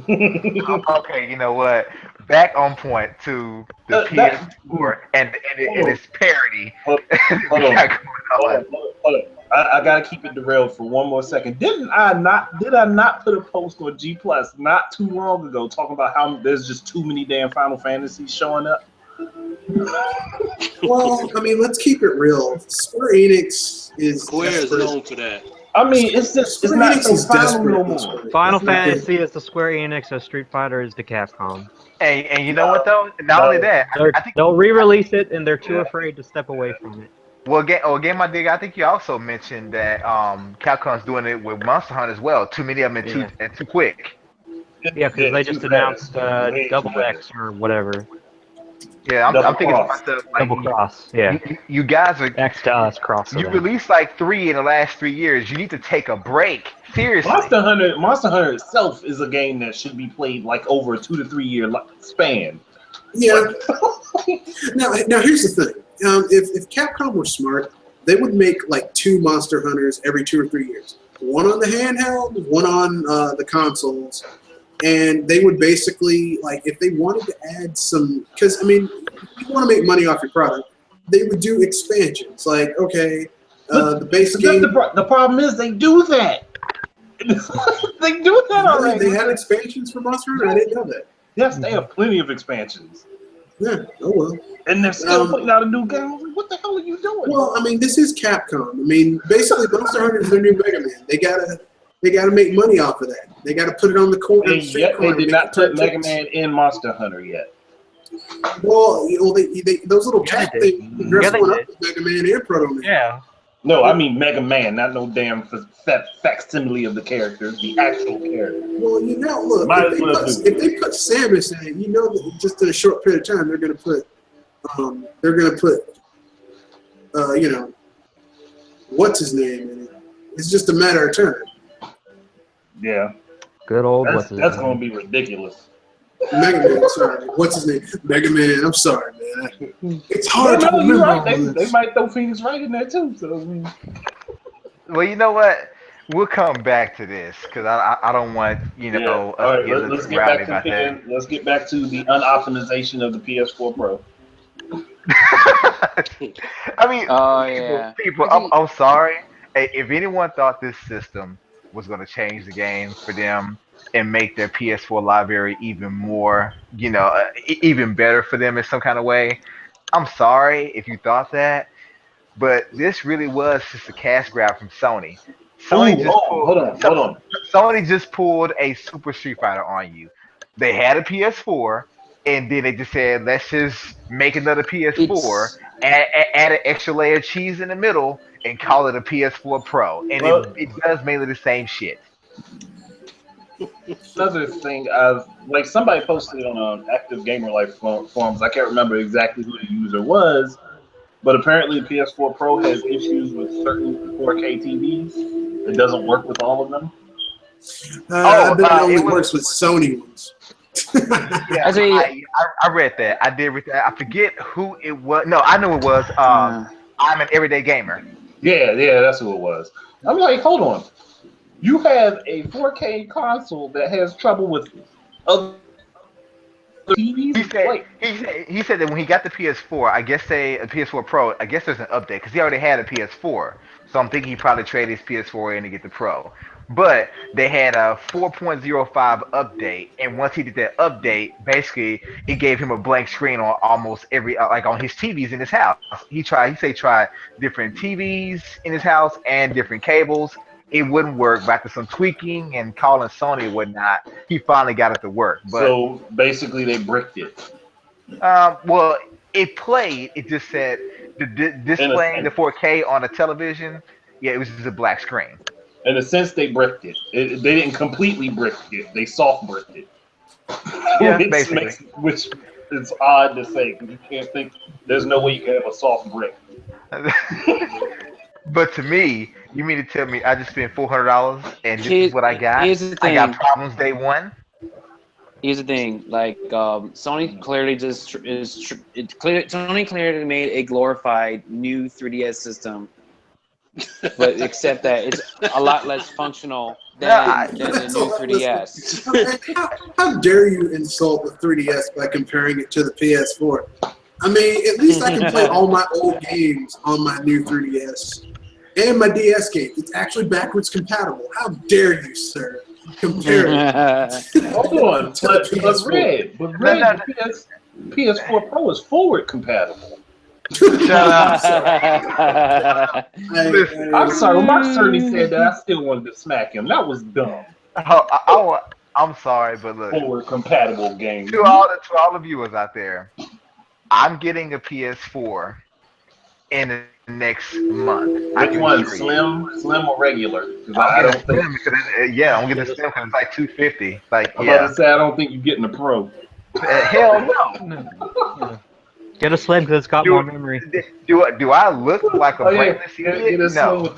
Okay, you know what? Back on point to the PS4 and its parody. Hold we on. got going on. Hold on. I gotta keep it derailed for one more second. Did I not put a post on G Plus not too long ago talking about how there's just too many damn Final Fantasies showing up? Well, I mean, let's keep it real. Square Enix is Square is desperate. known for that. I mean, it's just it's Square not Enix so is final desperate no at this more. point. Final It's not good. Fantasy is to Square Enix as Street Fighter is to Capcom. And you know what though? Not only that, I think They'll re-release it, and they're too afraid to step away from it. well, again, my dig. I think you also mentioned that Capcom's doing it with Monster Hunter as well. Too many of them and too quick. Yeah, because they just announced Double X or whatever. Yeah, I'm Double thinking Cross. about the Double Cross. Yeah. You guys are. X to us cross. You released like 3 in the last 3 years. You need to take a break. Seriously. Monster Hunter itself is a game that should be played like over a 2 to 3 year span. Yeah. Now here's the thing. If Capcom were smart, they would make like 2 Monster Hunters every 2 or 3 years. One on the handheld, one on the consoles. And they would basically, like, if they wanted to add some, because, I mean, if you want to make money off your product, they would do expansions. Like, okay, the base game. The problem is they do that. They do that already. They had expansions for Monster Hunter? I didn't know that. Yes, they have plenty of expansions. Yeah, oh well. And they're still putting out a new game. I was like, what the hell are you doing? Well, I mean, this is Capcom. I mean, basically, Monster Hunter is their new Mega Man. They gotta make money off of that. They gotta put it on the corner. And yet they did not put Mega Man in Monster Hunter yet. Well, those little cat they things did. dress Yeah, one they up as Mega Man and Proto Man. Yeah. No, I mean Mega Man, not no damn facsimile of the character, the actual character. Well, you know, look, Might if as well do. they put Samus in it, you know that just in a short period of time they're gonna put you know, what's his name in it. It's just a matter of time. Yeah, Good old. that's going to be ridiculous. Mega Man, sorry. What's his name? Mega Man. I'm sorry, man. It's hard to No, you're remember right. all They this. might throw Phoenix Wright in there too. So I mean, Well, you know what? We'll come back to this because I don't want yeah. us All to right, get a let's little get rowdy back to about that. picking. Let's get back to the unoptimization of the PS4 Pro. I mean, Oh yeah. people, I think- I'm sorry. Hey, if anyone thought this system was going to change the game for them and make their PS4 library even more, even better for them in some kind of way, I'm sorry if you thought that. But this really was just a cash grab from Sony. Sony Ooh, just oh, pulled. hold on. Sony just pulled a Super Street Fighter on you. They had a PS4, and then they just said, "Let's just make another PS4, It's add an extra layer of cheese in the middle, and call it a PS4 Pro." And it, Well, it does mainly the same shit. another thing, I've like somebody posted on Active Gamer Life forums. I can't remember exactly who the user was, but apparently PS4 Pro has issues with certain 4K TVs. It doesn't work with all of them. I bet it only it was- works with Sony ones. Yeah, Actually- I read that. I did read that. I forget who it was. No, I know it was. I'm an everyday gamer. Yeah, that's who it was. I'm like, hold on. You have a 4K console that has trouble with other TVs? He said that when he got the PS4, I guess a PS4 Pro, I guess there's an update because he already had a PS4. So I'm thinking he probably traded his PS4 in to get the Pro. But they had a 4.05 update, and once he did that update, basically it gave him a blank screen on almost every like on his TVs in his house. He tried different TVs in his house and different cables. It wouldn't work. But after some tweaking and calling Sony and whatnot, he finally got it to work. But So basically, they bricked it. well, it played. It just said displaying the 4K on a television. Yeah, it was just a black screen. In a sense, they bricked it. They didn't completely brick it. They soft bricked it. Yeah, basically. Which is odd to say because you can't think. There's no way you can have a soft brick. But to me, you mean to tell me I just spent $400 and this is what I got? Here's the I got thing. problems day one. Here's the thing. Like Sony clearly Sony clearly made a glorified new 3DS system, but except that it's a lot less functional than the new 3DS. How dare you insult the 3DS by comparing it to the PS4? I mean, at least I can play all my old games on my new 3DS. And my DS game. It's actually backwards compatible. How dare you, sir? Compare it. Hold on, but Red, the PS4 Pro is forward compatible. Shut up. I'm sorry, when Mark certainly said that, I still wanted to smack him. That was dumb. I'm sorry, but look, Forward compatible game. to all the viewers out there, I'm getting a PS4 in the next month. Which one, slim or regular? Because I I'm don't getting think. slim because I'm getting slim because it's like $250. Like, I'm about to say I don't think you're getting a Pro. Hell no. Get a Slim because it's got more memory. Do I look like a brainless Get idiot? a slim No.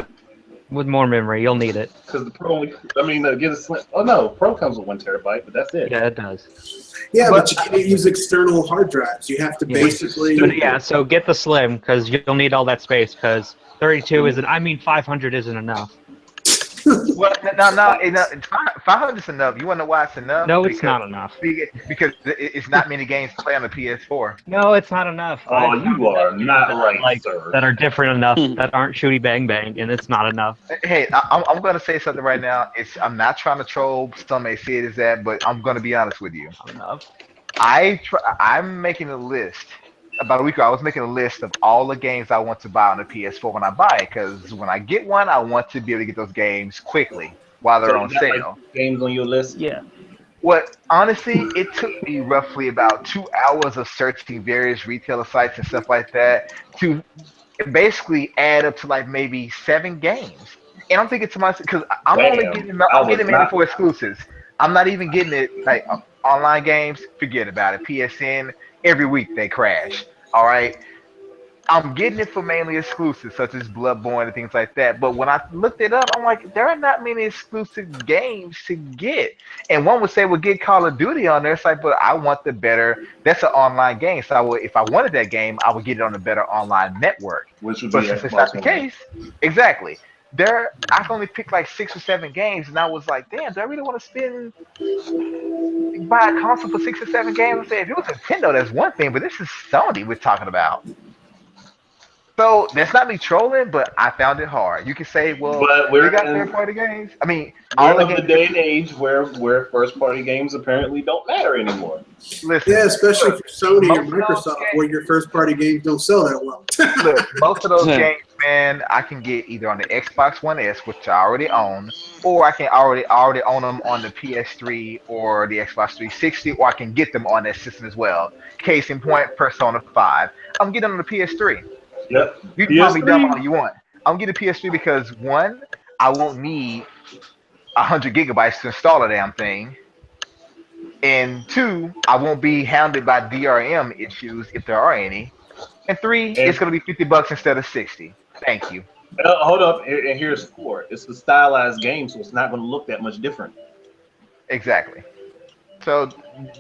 With more memory, you'll need it. because the Pro only. I mean, get a slim. Oh no, Pro comes with 1 terabyte, but that's it. Yeah, it does. Yeah, but you can't use external hard drives. You have to Yeah. basically. But yeah, so get the Slim because you'll need all that space because 32 isn't. I mean, 500 isn't enough. Well, no, 500 is enough. You want to know why it's enough? No, it's not enough. Because it's not many games to play on the PS4. No, it's not enough. Oh, I've you are not right, like sir. that are different enough that aren't shooty bang bang, and it's not enough. Hey, I'm going to say something right now. I'm not trying to troll. Some may see it as that, but I'm going to be honest with you. Enough. I'm making a list. About a week ago, I was making a list of all the games I want to buy on the PS4 when I buy it, because when I get one, I want to be able to get those games quickly while they're on you got, sale. like, games on your list? Yeah. What honestly, it took me roughly about 2 hours of searching various retailer sites and stuff like that to basically add up to like maybe 7 games. And I'm thinking to myself, because I'm getting mainly for exclusives. I'm not even getting it like online games. Forget about it. PSN every week they crash. All right. I'm getting it for mainly exclusives, such as Bloodborne and things like that. But when I looked it up, I'm like, there are not many exclusive games to get. And one would say, well, get Call of Duty on there. It's like, but I want the better. That's an online game, so if I wanted that game, I would get it on a better online network. Which would But be since it's Xbox not the One. case, exactly. I can only pick like 6 or 7 games, and I was like, damn, do I really want to buy a console for 6 or 7 games? I said, if it was Nintendo, that's one thing, but this is Sony we're talking about. So that's not me trolling, but I found it hard. You can say, well, But we got third-party games. I mean, We're all the of the games. day and age where first-party games apparently don't matter anymore. Listen, Yeah, especially for Sony and most of those Microsoft, games- where your first-party games don't sell that well. look, most of those games, man, I can get either on the Xbox One S, which I already own, or I can already own them on the PS3 or the Xbox 360, or I can get them on that system as well. Case in point, Persona 5. I'm getting them on the PS3. Yep. You can call me dumb PS3. all you want. I'm getting a PS3 because one, I won't need 100 gigabytes to install a damn thing, and two, I won't be hounded by DRM issues if there are any, and three, it's gonna be $50 instead of 60. Thank you. Hold up, and here's 4. It's a stylized game, so it's not going to look that much different. Exactly. So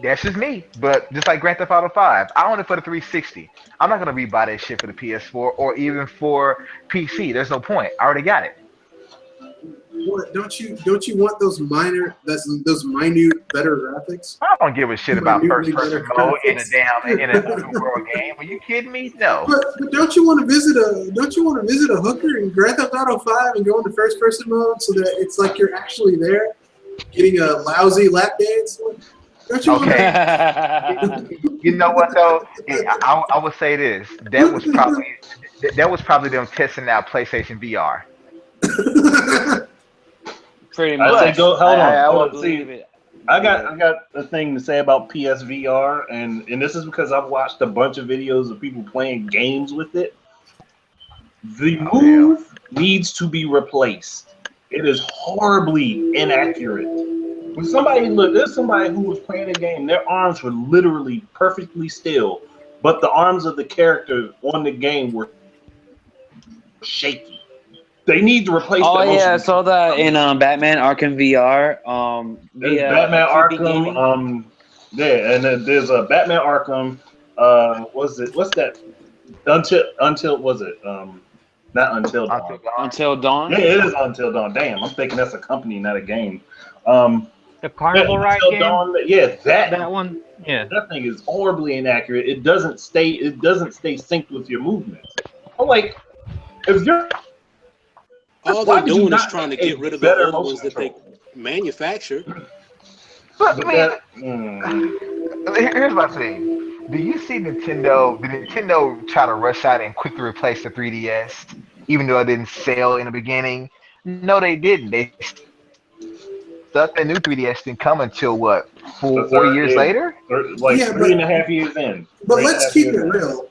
that's just me. But just like Grand Theft Auto 5, I own it for the 360. I'm not gonna rebuy that shit for the PS4 or even for PC. There's no point. I already got it. What, don't you want those minute better graphics? I don't give a shit about Minutely first-person better mode in graphics. an open world game. Are you kidding me? No. But don't you want to visit a hooker in Grand Theft Auto 5 and go into first person mode so that it's like you're actually there getting a lousy lap dance? Don't you Okay. You know what though? I would say this. That was probably them testing out PlayStation VR. Pretty I much. say go. Hold on. I hold would on. believe See, it. I got a thing to say about PSVR, and this is because I've watched a bunch of videos of people playing games with it. The move needs to be replaced. It is horribly inaccurate. When there's somebody who was playing a game, their arms were literally perfectly still, but the arms of the character on the game were shaky. They need to replace. Oh the yeah, I saw that in Batman Arkham VR. There's Batman Arkham. Yeah, and then there's a Batman Arkham. What's that? Until was it? Not Until Dawn. Until Dawn. Yeah, it is Until Dawn. Damn, I'm thinking that's a company, not a game. The Carnival Ride Until game. Dawn, yeah, That one. Yeah. That thing is horribly inaccurate. It doesn't stay synced with your movements. I'm like, if you're All why they're did you doing is not trying to make get rid of the better old ones motion that they control? manufacture. But I mean, here's my thing. Do you see Nintendo? Did Nintendo try to rush out and quickly replace the 3DS, even though it didn't sell in the beginning? No, they didn't. They stuck the new 3DS didn't come until what, 4 years later? Like Yeah, 3.5 years in. But let's keep it real.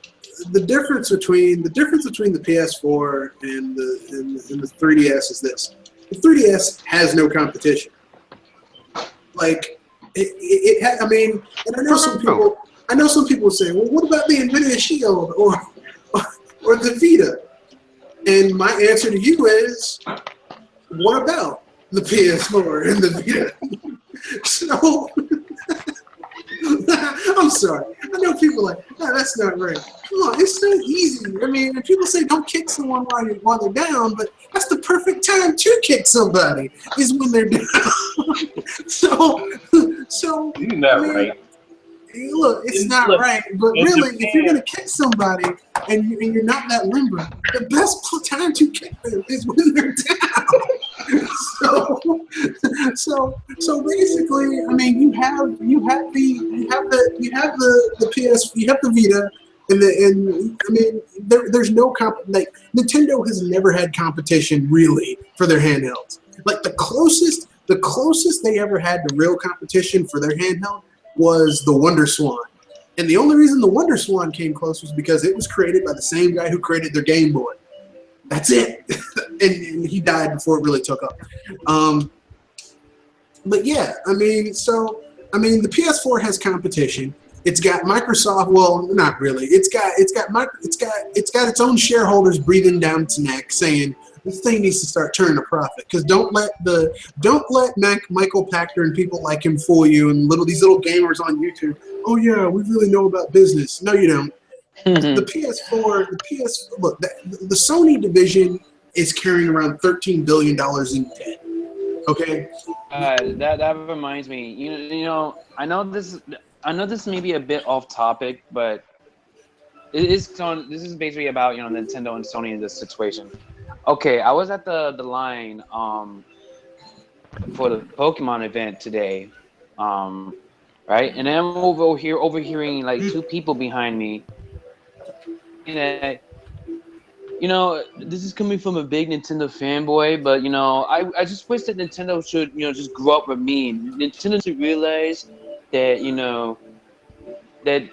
The difference between the PS4 and the 3DS is this: the 3DS has no competition. Like it has. I mean, and I know some people say, well, what about the Nvidia Shield or the Vita? And my answer to you is, what about the PS4 and the Vita? So, I'm sorry. I know people are like, no, that's not right. Come on, it's so easy. I mean, and people say don't kick someone while they're down, but that's the perfect time to kick somebody is when they're down. so You're not right. Look, it's not right, but really, if you're gonna kick somebody and you're not that limber, the best time to kick them is when they're down. So basically, I mean, you have the PS, you have the Vita, and I mean, there's no like Nintendo has never had competition really for their handhelds. Like the closest they ever had to real competition for their handheld was the Wonder Swan. And the only reason the Wonder Swan came close was because it was created by the same guy who created their Game Boy. That's it. and he died before it really took up. But yeah, I mean, the PS4 has competition. It's got Microsoft. Well, not really. It's got its own shareholders breathing down its neck, saying this thing needs to start turning a profit. Because don't let Michael Pachter and people like him fool you, and these little gamers on YouTube. Oh yeah, we really know about business. No, you don't. The PS4, the Sony division is carrying around $13 billion in debt. Okay. That reminds me. You know, I know this may be a bit off topic, but this is basically about Nintendo and Sony in this situation. Okay, I was at the line for the Pokemon event today, right? And I'm overhearing like two people behind me. And this is coming from a big Nintendo fanboy, but I just wish that Nintendo should just grow up with me. Nintendo should realize that that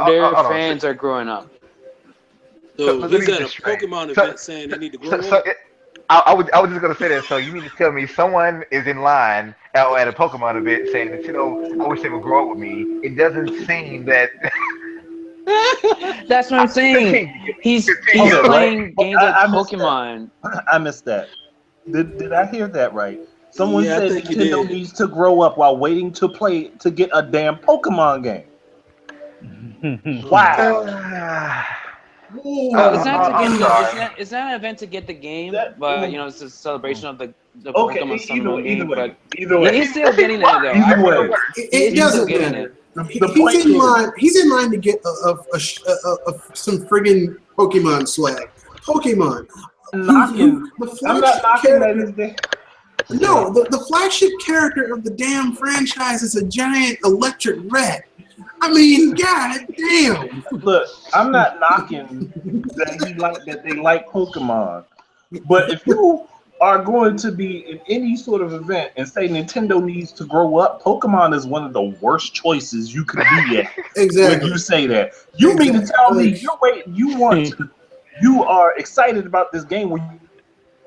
their fans are growing up. So he's at a Pokemon event saying they need to grow up. I was just gonna say that. So you mean to tell me someone is in line at a Pokemon event saying Nintendo, I wish they would grow up with me? It doesn't seem that. That's what I'm saying. He's playing games like Pokemon. I missed that. Did I hear that right? Someone said Nintendo needs to grow up while waiting to get a damn Pokemon game. Wow. It's not an event to get the game, but it's a celebration of the Pokemon Summer game. But either way, he's still getting it though. Either way, it doesn't matter. He's in line to get some friggin' Pokemon swag. Pokemon. I'm not knocking that. No, the flagship character of the damn franchise is a giant electric rat. I mean, god damn. Look, I'm not knocking that they like Pokemon, but if you are going to be in any sort of event and say Nintendo needs to grow up, Pokemon is one of the worst choices you could be at. Exactly. When you say that, you mean to tell me you are excited about this game where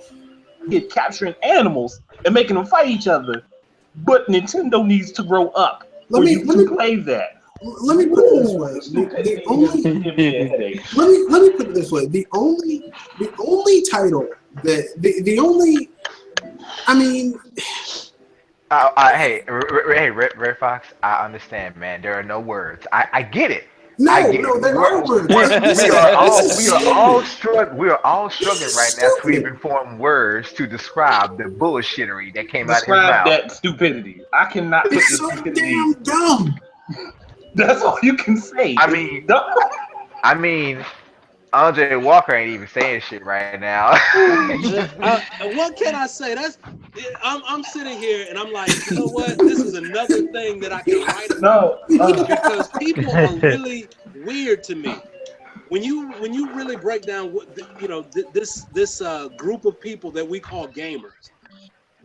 you get capturing animals and making them fight each other, but Nintendo needs to grow up for you to play that. Let me put it this way. Let me put it this way. The only title that the only. I mean. Hey, Red Fox. I understand, man. There are no words. I get it. There are words. We are all struggling right now to even form words to describe the bullshittery that came out of his mouth. Describe that stupidity. I cannot. It's so damn dumb. That's all you can say. I mean, Andre Walker ain't even saying shit right now. What can I say? I'm sitting here and I'm like, you know what? This is another thing that I can write about because people are really weird to me. When you really break down what this group of people that we call gamers.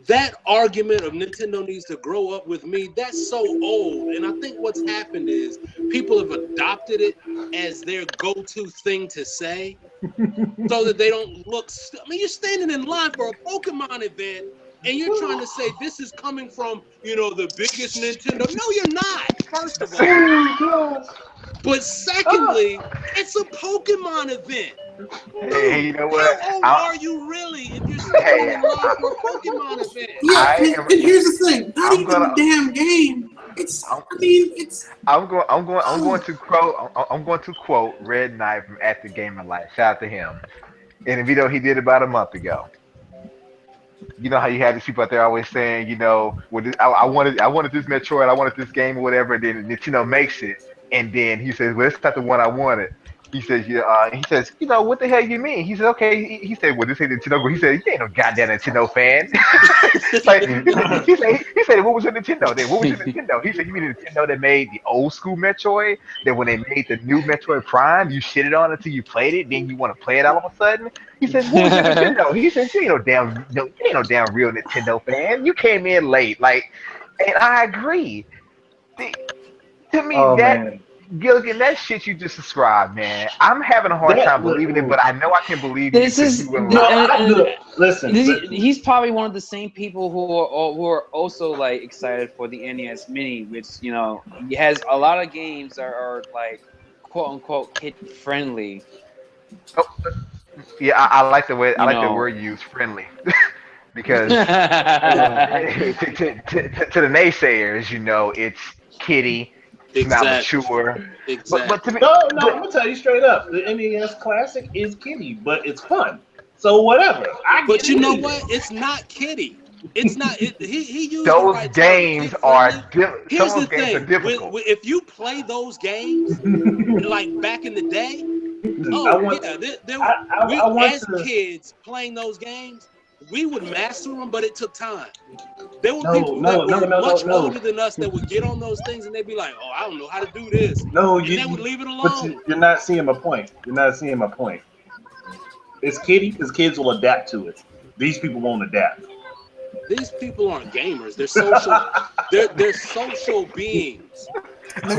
That argument of Nintendo needs to grow up with me, that's so old. And I think what's happened is people have adopted it as their go-to thing to say so that they don't look... I mean, you're standing in line for a Pokemon event and you're trying to say this is coming from, the biggest Nintendo. No, you're not, first of all. But secondly, it's a Pokemon event. Hey, you know what? How old are you really if you're standing in line for a Pokemon event? Yeah, and here's the thing. Not even a damn game. I'm going to quote Red Knight from At the Gaming Life. Shout out to him. In a video he did about a month ago. You know how you had these people out there always saying, I wanted this Metroid, I wanted this game or whatever, and then Nintendo makes it, and then he says, well, it's not the one I wanted. He says, what the hell you mean? He said, okay. He said, well, this ain't Nintendo. He said, you ain't no goddamn Nintendo fan. He said, what was your Nintendo then? What was your Nintendo? He said, you mean the Nintendo that made the old school Metroid? That when they made the new Metroid Prime, you shitted on it until you played it, then you want to play it all of a sudden? He said, what was your Nintendo? He said, you ain't no damn real Nintendo fan. You came in late, and I agree. To me, Gilligan, that shit you just described, man. I'm having a hard time believing it, but I know I can believe This you because is you were th- lying. and- Listen, he's probably one of the same people who are also like excited for the NES Mini, which has a lot of games that are like quote unquote kid friendly. Oh, yeah, I like the way I You like the know. word used, friendly, because to the naysayers, it's kiddie, it's not Exactly. mature. But to Exactly. me, no, I'm but gonna tell you straight up. The NES Classic is kiddie, but it's fun. So whatever. I But get you it. know what? It's not kiddie. It's not. He used the those right term. games Kid are friendly. some Here's of the those games are thing. difficult. If you play those games like back in the day, I oh want. yeah, I we want as to. kids playing those games, we would master them, but it took time. There were No, people that no, no, were no, no, much no. older than us that would get on those things and they'd be like, "Oh, I don't know how to do this," No, and they would leave it but alone. you're not seeing my point. You're not seeing my point. It's kiddie because kids will adapt to it. These people won't adapt. These people aren't gamers. They're social. They're social beings.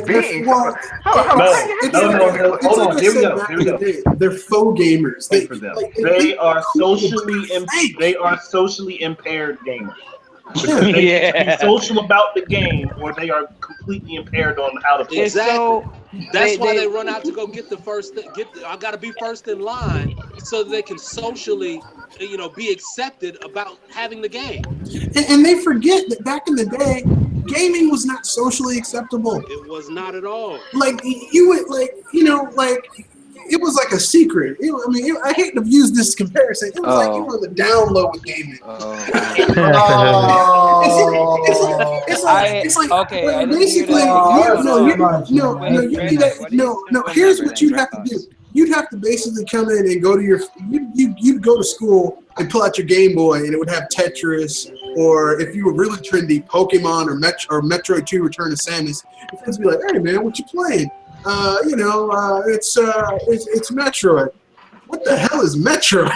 Being, Well, No, it's no, like no, no. it's Hold like on. I Here we said go. back Here in we the go. day. They're faux gamers. Wait for them. They are socially impaired gamers. Because they need to be social about the game, or they are completely impaired on how to play. Exactly. That's why they- they run out to go get the first. I got to be first in line so that they can socially, be accepted about having the game. And they forget that back in the day, gaming was not socially acceptable. It was not at all. Like you would it was like a secret. I hate to use this comparison. It was like you were the down low with gaming. It's like okay. I didn't hear basically that. here's what you'd have to do. You'd have to basically come in and go to you'd go to school and pull out your Game Boy and it would have Tetris, or if you were really trendy, Pokemon or Metroid 2 Return of Samus. Your friends would be like, "Hey man, what you playing?" It's Metroid. What the hell is Metroid?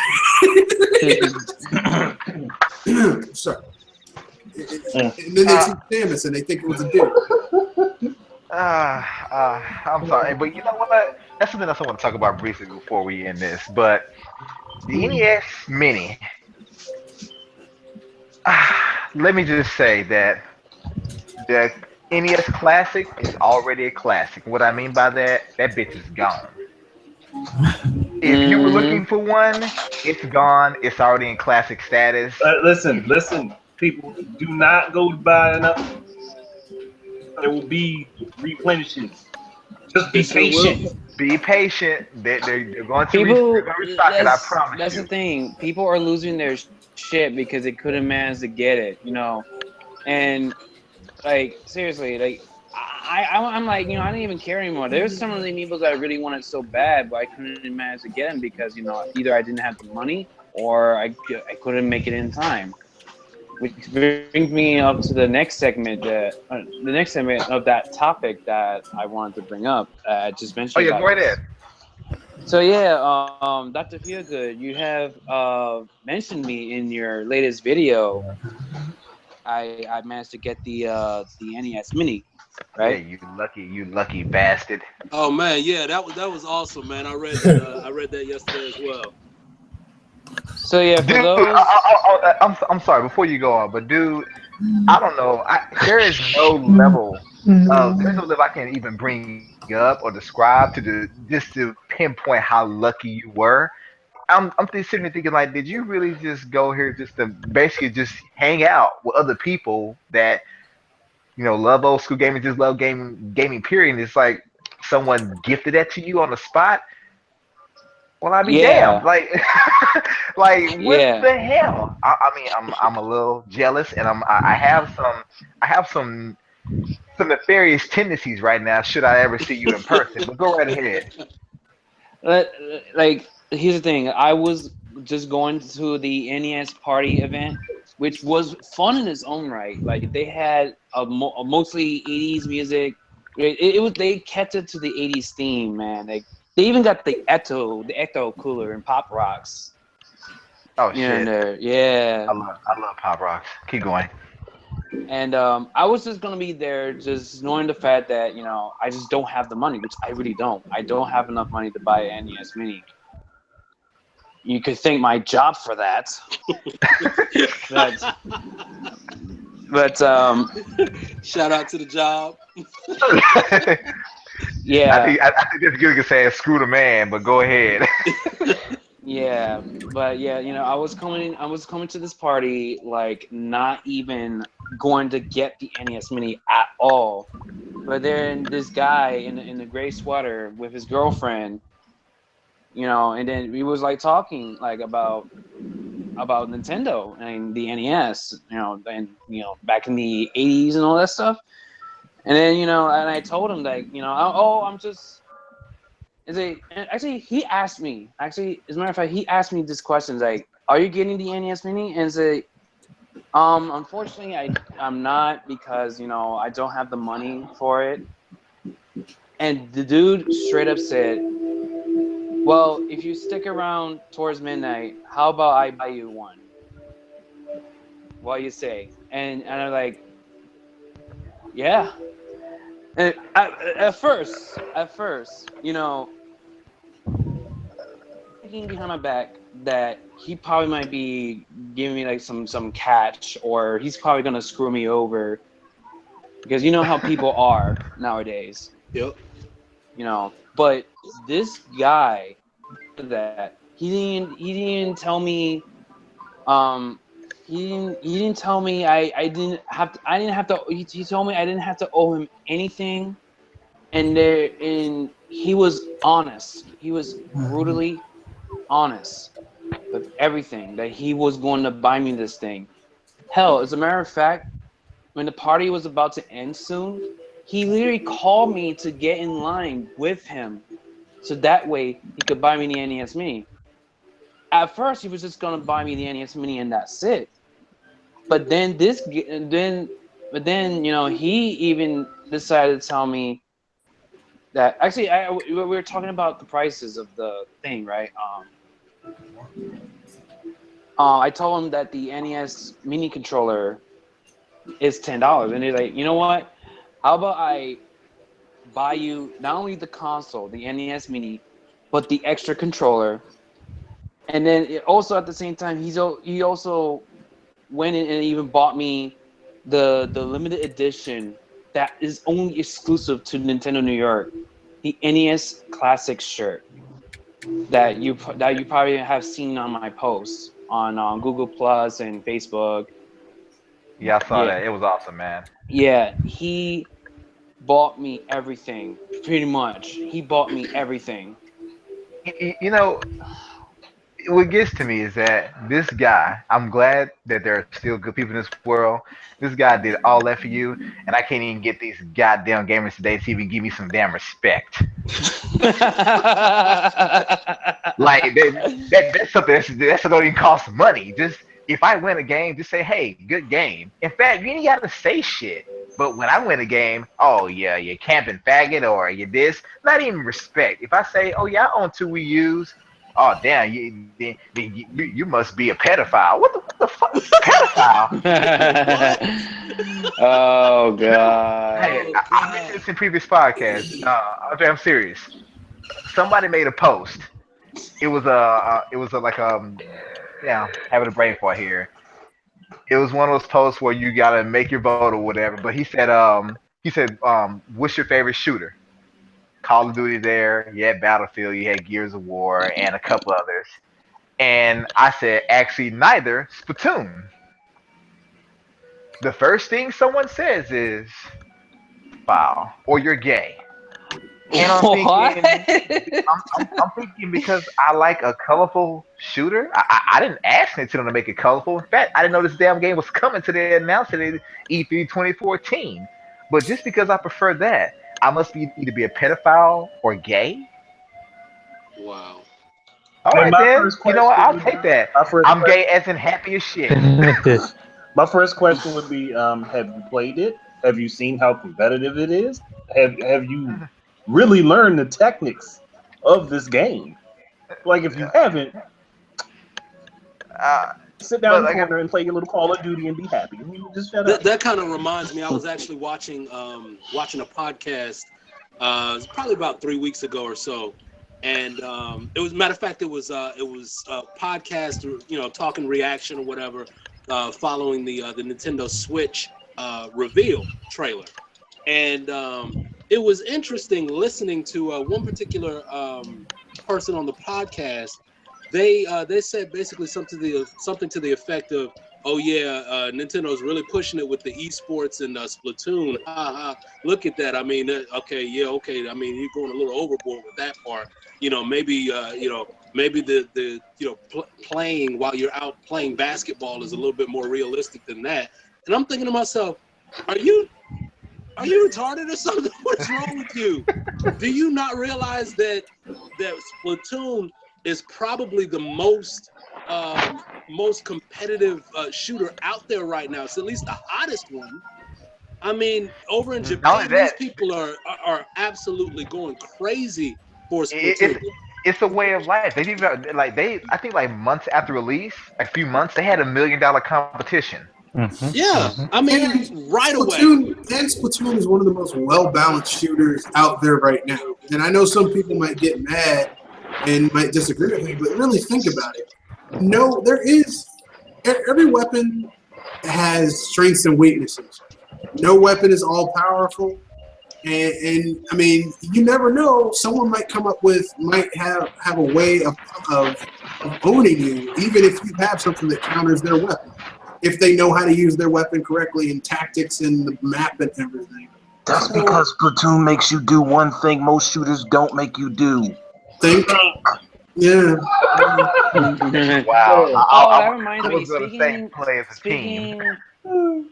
Sorry. And then they see Samus and they think it was a dude. I'm sorry, but you know what? That's something else I want to talk about briefly before we end this. But the NES Mini, let me just say that the NES Classic is already a classic. What I mean by that bitch is gone. If you were looking for one, it's gone. It's already in classic status. Listen, people, do not go buy enough. There will be replenishes. Just be patient. Be patient. They're going to restock it. I promise That's you. the thing. People are losing their shit because they couldn't manage to get it. And like seriously, like I'm like, I didn't even care anymore. There's some of the amiibos I really wanted so bad, but I couldn't manage to get them because either I didn't have the money or I couldn't make it in time. Which brings me up to the next segment of that topic that I wanted to bring up. I just mentioned. Oh yeah, go right ahead. So yeah, Dr. Feelgood, you have mentioned me in your latest video. I managed to get the NES Mini, right? Yeah, you lucky bastard. Oh man, yeah, that was awesome, man. I read that yesterday as well. So yeah, for Dude, those, I'm sorry. Before you go on, but dude, I don't know. There is no level. There's no level I can even bring up or describe just to pinpoint how lucky you were. I'm sitting there thinking, like, did you really just go here just to basically just hang out with other people that love old school gaming, just love gaming period? And it's like someone gifted that to you on the spot. Well, I'd be damned. Like, what the hell? I mean, I'm a little jealous, and I have some nefarious tendencies right now. Should I ever see you in person? But go right ahead. Like, here's the thing. I was just going to the NES party event, which was fun in its own right. Like, they had a mostly 80s music. They kept it to the 80s theme, man. Like, they even got the Ecto cooler and Pop Rocks. Oh shit! Yeah. I love Pop Rocks. Keep going. And I was just gonna be there, just knowing the fact that I just don't have the money, which I really don't. I don't have enough money to buy an NES Mini. You could thank my job for that. but Shout out to the job. yeah. I think that's good to say screw the man, but go ahead. Yeah, but yeah, I was coming to this party like not even going to get the NES Mini at all. But then this guy in the gray sweater with his girlfriend, and then we was like talking like about Nintendo and the NES, and back in the 80s and all that stuff. And then and I told him like, I'm just. Actually, he asked me. Actually, as a matter of fact, he asked me this question like, "Are you getting the NES Mini?" And say, unfortunately, I'm not because I don't have the money for it. And the dude straight up said, "Well, if you stick around towards midnight, how about I buy you one? What do you say?" And I'm like, "Yeah." And at first, thinking behind my back that he probably might be giving me like some catch, or he's probably gonna screw me over, because you know how people are nowadays. Yep. But this guy, that he didn't tell me. He didn't tell me I didn't have to. He told me I didn't have to owe him anything, and he was honest. He was brutally honest with everything, that he was going to buy me this thing. Hell, as a matter of fact, when the party was about to end soon, he literally called me to get in line with him, so that way he could buy me the NES Mini. At first, he was just gonna buy me the NES Mini and that's it. But then he even decided to tell me that actually we were talking about the prices of the thing, right? I told him that the NES Mini controller is $10, and he's like, "You know what? How about I buy you not only the console, the NES Mini, but the extra controller?" And then also at the same time, he also went in and even bought me the limited edition that is only exclusive to Nintendo New York, the NES Classic shirt that you probably have seen on my posts on Google Plus and Facebook. Yeah, I saw that. It was awesome, man. Yeah, he bought me everything, pretty much. He bought me everything. What gets to me is that this guy, I'm glad that there are still good people in this world. This guy did all that for you, and I can't even get these goddamn gamers today to even give me some damn respect. Like that's something that don't even cost money. Just if I win a game, just say, "Hey, good game." In fact, you ain't gotta say shit. But when I win a game, oh yeah, you're camping faggot or you this, not even respect. If I say, "Oh yeah, I own 2 Wii U's," oh damn, you must be a pedophile. What the fuck is a pedophile? Oh god. Hey, I mentioned this in previous podcasts. I'm serious. Somebody made a post. It was having a brain fart here. It was one of those posts where you gotta make your vote or whatever. But he said, what's your favorite shooter? Call of Duty there, you had Battlefield, you had Gears of War, and a couple others. And I said, actually, neither. Splatoon. The first thing someone says is, "Wow," or "You're gay." And I'm thinking because I like a colorful shooter. I didn't ask Nintendo to make it colorful. In fact, I didn't know this damn game was coming to the announcement at E3 2014. But just because I prefer that, I must either be a pedophile or gay. Wow. All right, then. You know what? I'll take that. I'm gay as in happy as shit. My first question would be, have you played it? Have you seen how competitive it is? Have you really learned the techniques of this game? Like, if you haven't... Sit down in the corner and play your little Call of Duty and be happy. Just shut up. That kind of reminds me. I was actually watching a podcast. It was probably about 3 weeks ago or so, and it was matter of fact it was a podcast, talking reaction or whatever, following the Nintendo Switch reveal trailer, and it was interesting listening to one particular person on the podcast. They said basically something to the effect of, "Oh yeah, Nintendo's really pushing it with the esports and Splatoon. Look at that. I mean, okay. I mean, you're going a little overboard with that part. Maybe the playing while you're out playing basketball is a little bit more realistic than that." And I'm thinking to myself, are you retarded or something? What's wrong with you? Do you not realize that Splatoon is probably the most competitive shooter out there right now? It's at least the hottest one. I mean, over in Japan, these people are absolutely going crazy for Splatoon. It's a way of life. They even I think months after release, a few months, they had $1 million competition. Mm-hmm. Yeah, I mean, right away. Splatoon is one of the most well-balanced shooters out there right now. And I know some people might get mad and might disagree with me, but really think about it. No, every weapon has strengths and weaknesses. No weapon is all powerful. And I mean, you never know. Someone might have a way of owning you, even if you have something that counters their weapon. If they know how to use their weapon correctly in tactics and the map and everything. That's because Splatoon makes you do one thing most shooters don't make you do. Think. Yeah. Wow. That reminds me.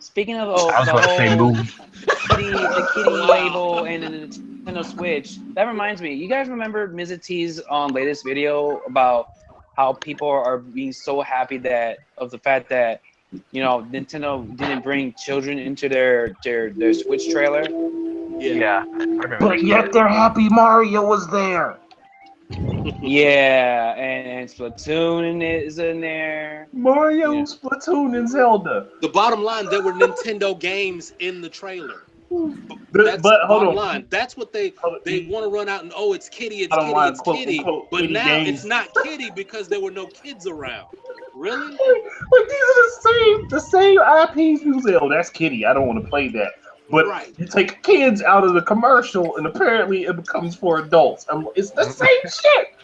Speaking of the kitty label and the Nintendo Switch, that reminds me. You guys remember Mrs. T's latest video about how people are being so happy of the fact that Nintendo didn't bring children into their Switch trailer? Yeah. But yet they're happy Mario was there. Yeah, and Splatoon is in there. Mario, Splatoon, and Zelda. The bottom line, there were Nintendo games in the trailer. But hold on. Line. That's what they want to run out and it's kitty, Quote, but now games. It's not kitty because there were no kids around. Really? Like these are the same IPs you say, "Oh, that's kitty. I don't want to play that." But you take kids out of the commercial, and apparently it becomes for adults. It's the same shit.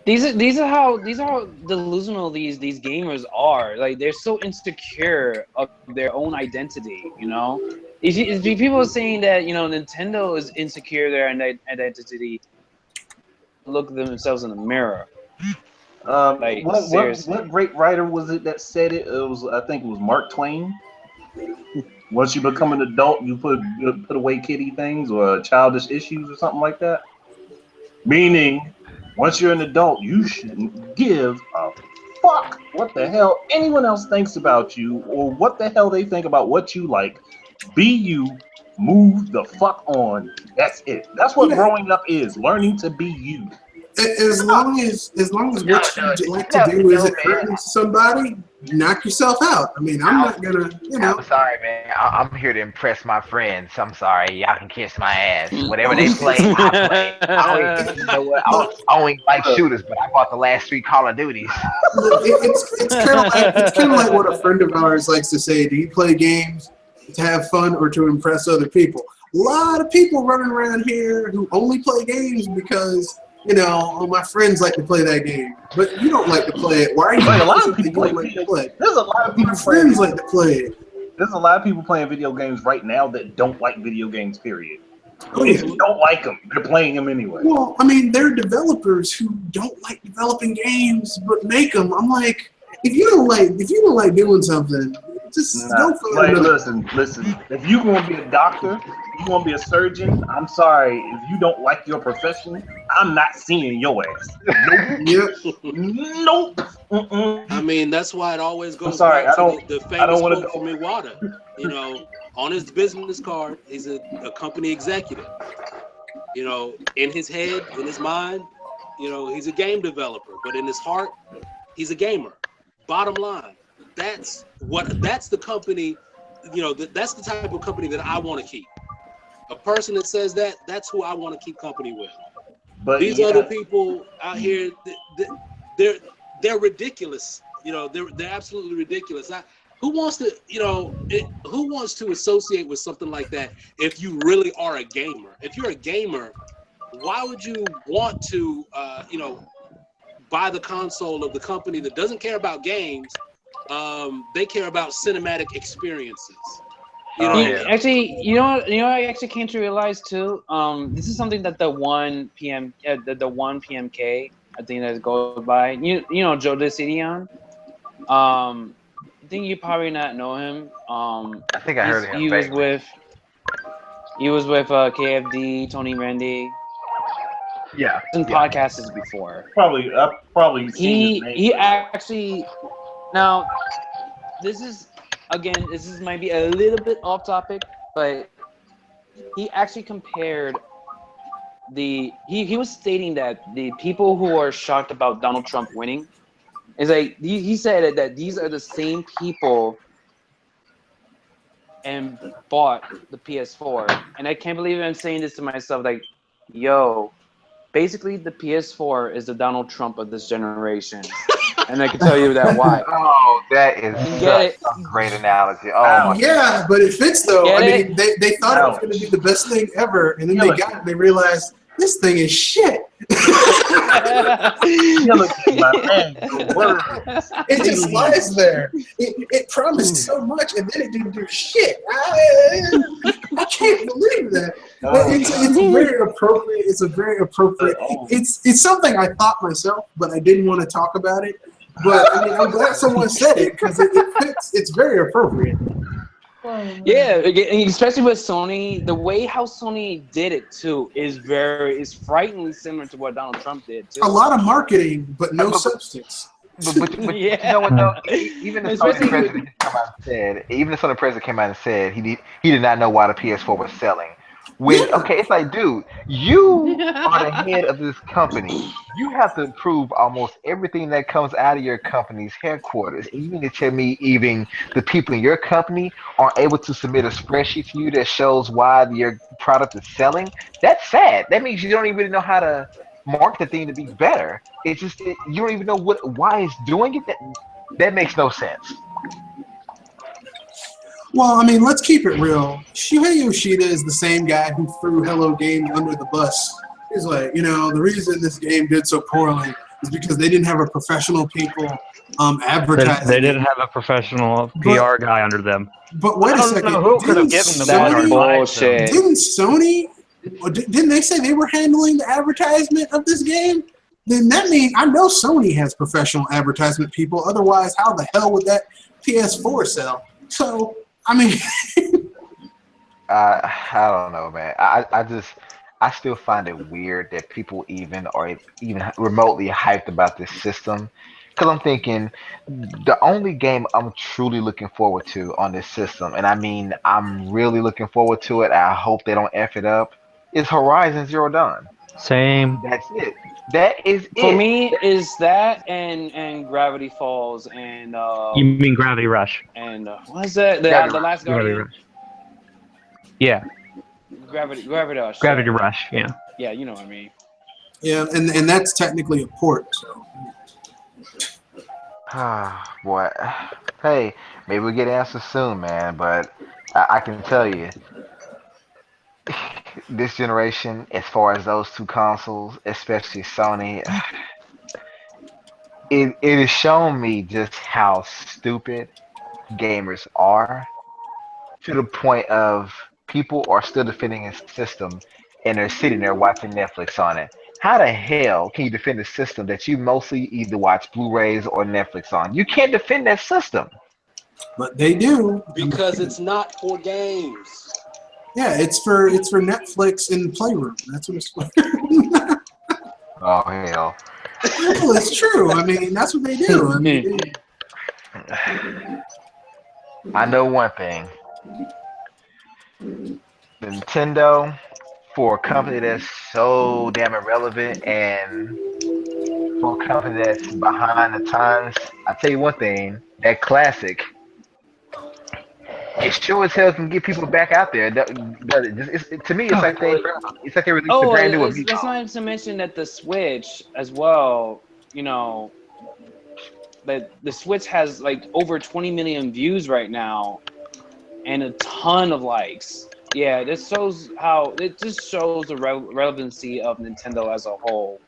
These are how delusional these gamers are. Like, they're so insecure of their own identity. People are saying that Nintendo is insecure of their identity. Look at themselves in the mirror. What great writer was it that said it? I think it was Mark Twain. Once you become an adult, you put away kitty things or childish issues or something like that. Meaning, once you're an adult, you shouldn't give a fuck what the hell anyone else thinks about you or what the hell they think about what you like. Be you. Move the fuck on. That's it. That's what growing up is. Learning to be you. As long as what you like to do isn't hurting somebody, knock yourself out. I mean, I'm not gonna, I'm sorry, man. I'm here to impress my friends. I'm sorry. Y'all can kiss my ass. Whatever they play, I play. I only like shooters, but I bought the last 3 Call of Duties. It's kind of like what a friend of ours likes to say. Do you play games to have fun or to impress other people? A lot of people running around here who only play games because my friends like to play that game, but you don't like to play it. Why are you? A lot of people like to play. There's a lot of people. My friends like to play it. There's a lot of people playing video games right now that don't like video games. Period. Oh, yeah. If you don't like them, they're playing them anyway. Well, I mean, there are developers who don't like developing games but make them. I'm like, if you don't like doing something, just go for it. Listen. If you want to be a doctor, you want to be a surgeon, I'm sorry. If you don't like your profession, I'm not seeing your ass. Nope. Nope. I mean, that's why it always goes back to the famous quote from Iwata. On his business card, he's a company executive. In his head, in his mind, he's a game developer. But in his heart, he's a gamer. Bottom line, that's the company, that's the type of company that I want to keep. A person that says that's who I want to keep company with. But these other people out here, they're ridiculous. They're absolutely ridiculous. Who wants to associate with something like that if you really are a gamer? If you're a gamer, why would you want to, buy the console of the company that doesn't care about games? They care about cinematic experiences. Actually, I actually came to realize too. This is something that the 1 PM, the 1 PMK, I think that goes by. You know Joe Decidion. I think you probably not know him. I think I heard of him. He was with KFD, Tony Randy. Yeah. In podcasts before. I've probably seen his name. He actually, now this might be a little bit off topic, but he actually compared he was stating that the people who are shocked about Donald Trump winning is like, he said that these are the same people and bought the PS4. And I can't believe I'm saying this to myself, like, yo, basically the PS4 is the Donald Trump of this generation. And I can tell you that why. Oh, that is a great analogy. Oh, yeah, but it fits though. I mean, they thought it was going to be the best thing ever, and then they realized this thing is shit. It just lies there. It promised so much, and then it didn't do shit. I can't believe that. It's very appropriate. It's a very appropriate. It's something I thought myself, but I didn't want to talk about it. But I mean, I'm glad someone said it because it fits. It's very appropriate. Yeah, especially with Sony, the way how Sony did it too is frighteningly similar to what Donald Trump did too. A lot of marketing, but no substance. But you know what though? Even the Sony president came out and said he did not know why the PS4 was selling. Okay, it's like, dude, you are the head of this company. You have to prove almost everything that comes out of your company's headquarters. And you mean to tell me even the people in your company aren't able to submit a spreadsheet to you that shows why your product is selling? That's sad. That means you don't even know how to market the thing to be better. It's just you don't even know why it's doing it. That makes no sense. Well, I mean, let's keep it real. Shuhei Yoshida is the same guy who threw Hello Games under the bus. He's like, the reason this game did so poorly is because they didn't have a professional people advertising. They didn't have a professional PR guy under them. But wait a second. Who could have given them that bullshit? Didn't they say they were handling the advertisement of this game? Then that means I know Sony has professional advertisement people. Otherwise, how the hell would that PS4 sell? So, I mean, I don't know, man. I still find it weird that people even are even remotely hyped about this system. Because I'm thinking the only game I'm truly looking forward to on this system, and I mean I'm really looking forward to it, I hope they don't F it up, is Horizon Zero Dawn. Same. That's it. That is it. For me, is that and Gravity Falls and you mean Gravity Rush? And what is that? The last Guardian. Rush. Yeah. Gravity Rush. Gravity Rush. Yeah. Yeah, you know what I mean. Yeah, and that's technically a port. So. Boy, hey, maybe we'll get answers soon, man. But I can tell you, this generation, as far as those two consoles, especially Sony, it has shown me just how stupid gamers are, to the point of people are still defending a system and they're sitting there watching Netflix on it. How the hell can you defend a system that you mostly either watch Blu-rays or Netflix on? You can't defend that system. But they do. Because it's not for games. Yeah, it's for Netflix and Playroom. That's what it's for. Oh hell. Well, it's true. I mean, that's what they do. I mean, I know one thing. Nintendo for a company that's so damn irrelevant and for a company that's behind the times. I tell you one thing, that classic, it sure as hell can get people back out there. To me, it's like they released a Oh, brand new let's Amiibo. not even mention that the Switch as well. You know, that the Switch has like over 20 million views right now, and a ton of likes. Yeah, this shows how it just shows the relevancy of Nintendo as a whole.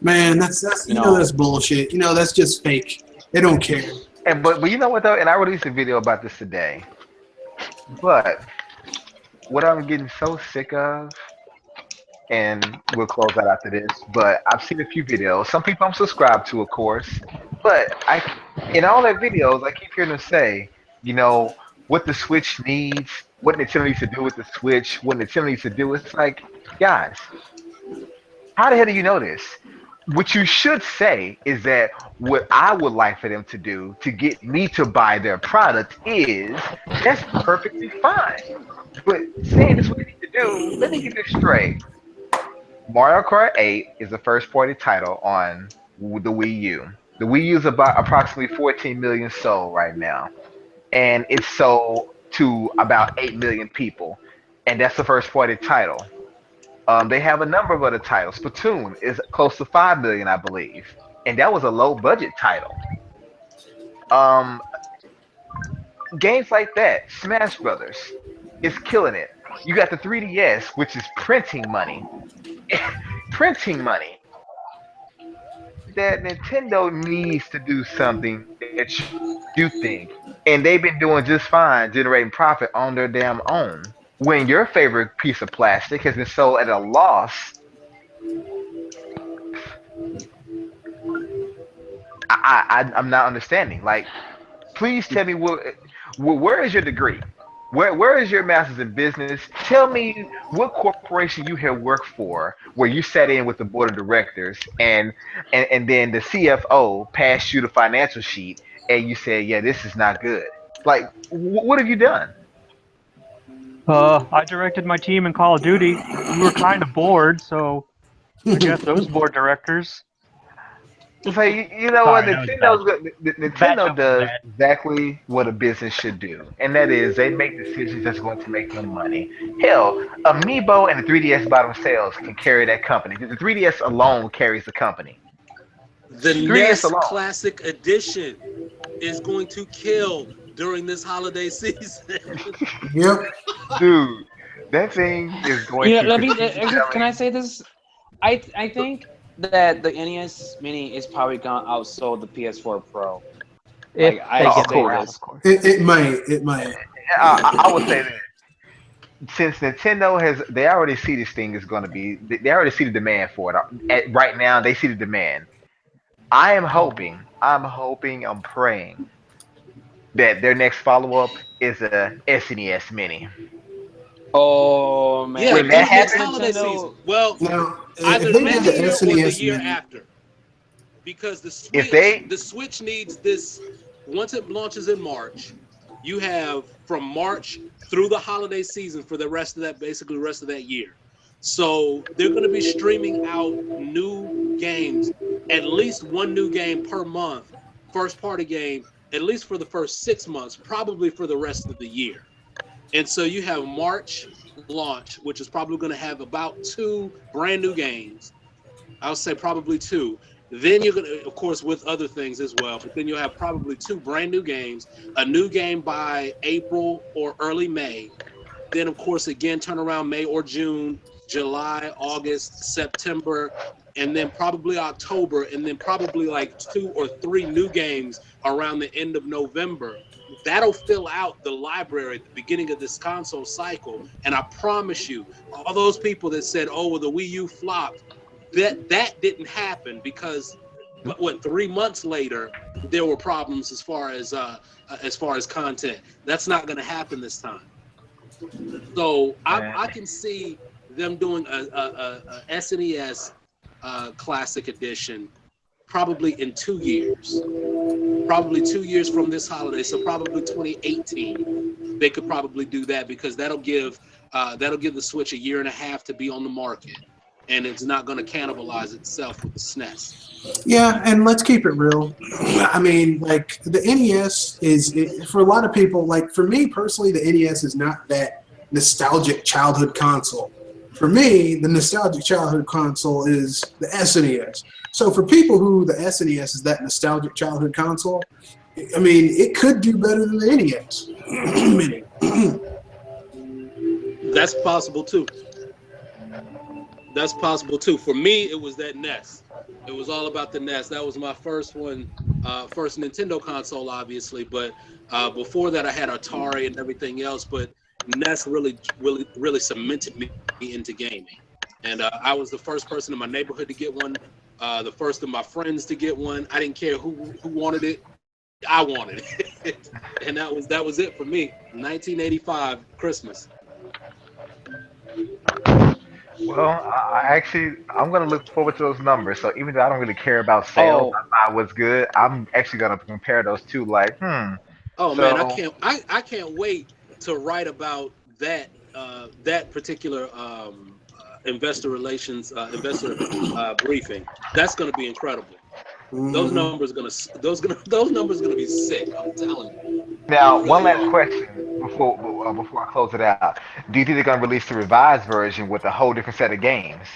Man, that's that's bullshit. That's just fake. They don't care. And but you know what though? And I released a video about this today. But what I'm getting so sick of, and we'll close that after this. But I've seen a few videos. Some people I'm subscribed to, of course. But in all their videos, I keep hearing them say, what the Switch needs, what Nintendo needs to do with the Switch, what Nintendo needs to do. It's like, guys, how the hell do you know this? What you should say is that what I would like for them to do to get me to buy their product is that's perfectly fine. But saying this is what you need to do, let me get this straight. Mario Kart 8 is the first party title on the Wii U. The Wii U is about approximately 14 million sold right now. And it's sold to about 8 million people. And that's the first party title. They have a number of other titles. Splatoon is close to 5 million, I believe. And that was a low budget title. Games like that, Smash Brothers, is killing it. You got the 3DS, which is printing money. Printing money. That Nintendo needs to do something that you think. And they've been doing just fine generating profit on their damn own. When your favorite piece of plastic has been sold at a loss, I'm not understanding. Like, please tell me where is your degree? Where is your master's in business? Tell me what corporation you have worked for, where you sat in with the board of directors, and then the CFO passed you the financial sheet, and you said, yeah, this is not good. Like, what have you done? I directed my team in Call of Duty. We were kind of bored, so I guess those board directors. It's like, you know what, Sorry, Nintendo does exactly what a business should do, and that is they make decisions that's going to make them money. Hell, Amiibo and the 3DS by themselves can carry that company. The 3DS alone carries the company. The NES Classic Edition is going to kill during this holiday season. Yep. Dude, that thing is going to... Can I say this? I think that the NES Mini is probably gonna outsell the PS4 Pro. Like, of course. It might. I would say that since Nintendo they already see this thing is going to be, they already see the demand for it. Right now, they see the demand. I'm hoping, I'm praying that their next follow-up is a SNES Mini. Oh man! Yeah, when that happens, holiday season. Well, now, either if they next did the year or SNES the year Mini, after, because the Switch needs this. Once it launches in March, you have from March through the holiday season for the rest of that year. So they're going to be streaming out new games, at least one new game per month, first party game, at least for the first 6 months, probably for the rest of the year. And so you have March launch, which is probably going to have about 2 brand new games. I'll say probably 2. Then you're going to, of course, with other things as well, but then you'll have probably 2 brand new games, a new game by April or early May. Then, of course, again, turn around May or June, July, August, September, and then probably October, and then probably like 2 or 3 new games around the end of November. That'll fill out the library at the beginning of this console cycle. And I promise you, all those people that said, oh, well, the Wii U flopped, that didn't happen because, 3 months later, there were problems as far as content. That's not going to happen this time. So I can see them doing a SNES Classic Edition probably in 2 years. Probably 2 years from this holiday, so probably 2018. They could probably do that because that'll give That'll give the Switch a year and a half to be on the market, and it's not going to cannibalize itself with the SNES. Yeah, and let's keep it real. I mean, like the NES for a lot of people, like for me personally, the NES is not that nostalgic childhood console. For me, the nostalgic childhood console is the SNES. So for people who the SNES is that nostalgic childhood console, I mean, it could do better than the NES. That's possible too. That's possible too. For me, it was that NES. It was all about the NES. That was my first one, first Nintendo console, obviously. But before that, I had Atari and everything else. But NES really cemented me into gaming. And I was the first person in my neighborhood to get one. The first of my friends to get one. I didn't care who wanted it. I wanted it, and that was it for me. 1985 Christmas. Well, I'm gonna look forward to those numbers. So even though I don't really care about sales, I thought what's good. I'm actually gonna compare those two. Like, Oh so, man, I can't wait to write about that that particular investor relations investor briefing. That's gonna be incredible. Those numbers gonna be sick. I'm telling you. Now, one last question before I close it out. Do you think they're gonna release the revised version with a whole different set of games?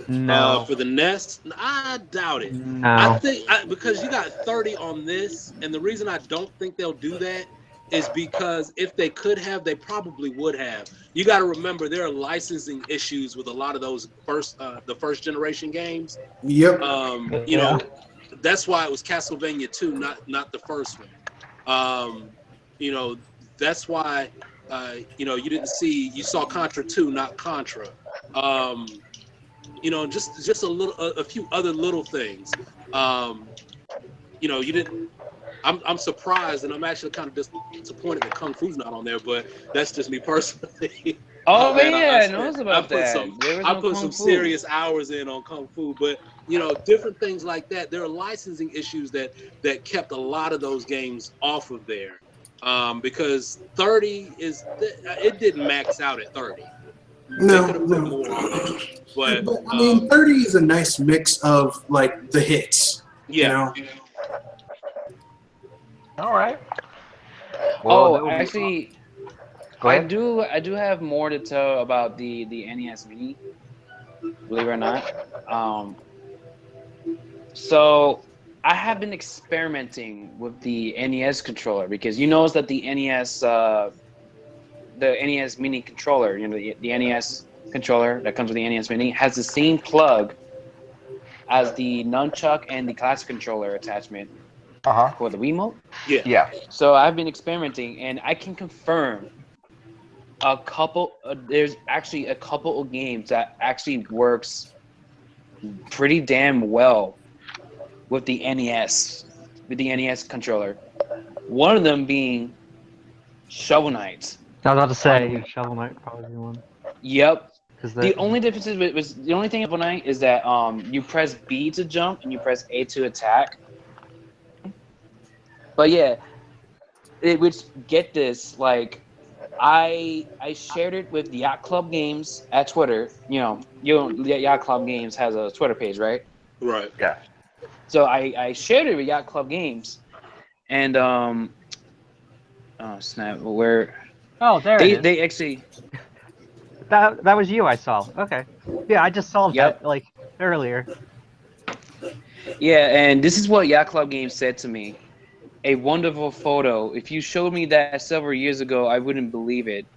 No. For the NES, I doubt it. No. I think because you got 30 on this, and the reason I don't think they'll do that is because if they could have, they probably would have. You got to remember there are licensing issues with a lot of those the first generation games. Yep. You know, that's why it was Castlevania 2, not the first one. You know, that's why you know, you saw Contra 2, not Contra. You know, just a few other little things. You know, you didn't. I'm surprised, and I'm actually kind of disappointed that Kung Fu's not on there, but that's just me personally. Oh Man, yeah, I knows about that. I put some serious hours in on Kung Fu, but you know, different things like that. There are licensing issues that kept a lot of those games off of there, because 30 it didn't max out at 30. No, they could have put more on there, but I mean, 30 is a nice mix of like the hits. Yeah. You know? All right. Well, actually, go ahead. I do have more to tell about the NES Mini, believe it or not. So I have been experimenting with the NES controller because you notice that the NES Mini controller, you know, the NES controller that comes with the NES Mini has the same plug as the nunchuck and the classic controller attachment. For the Wiimote? Yeah. So I've been experimenting, and I can confirm there's actually a couple of games that actually works pretty damn well with the NES controller. One of them being Shovel Knight. I was about to say Shovel Knight probably be one. Yep. The only difference the only thing Shovel Knight is that you press B to jump and you press A to attack. But yeah, get this, like, I shared it with Yacht Club Games at Twitter. You know, Yacht Club Games has a Twitter page, right? Right. Yeah. So I shared it with Yacht Club Games, and oh snap, they actually that was you I saw. Okay. Yeah, I just saw that like earlier. Yeah, and this is what Yacht Club Games said to me. A wonderful photo. If you showed me that several years ago, I wouldn't believe it.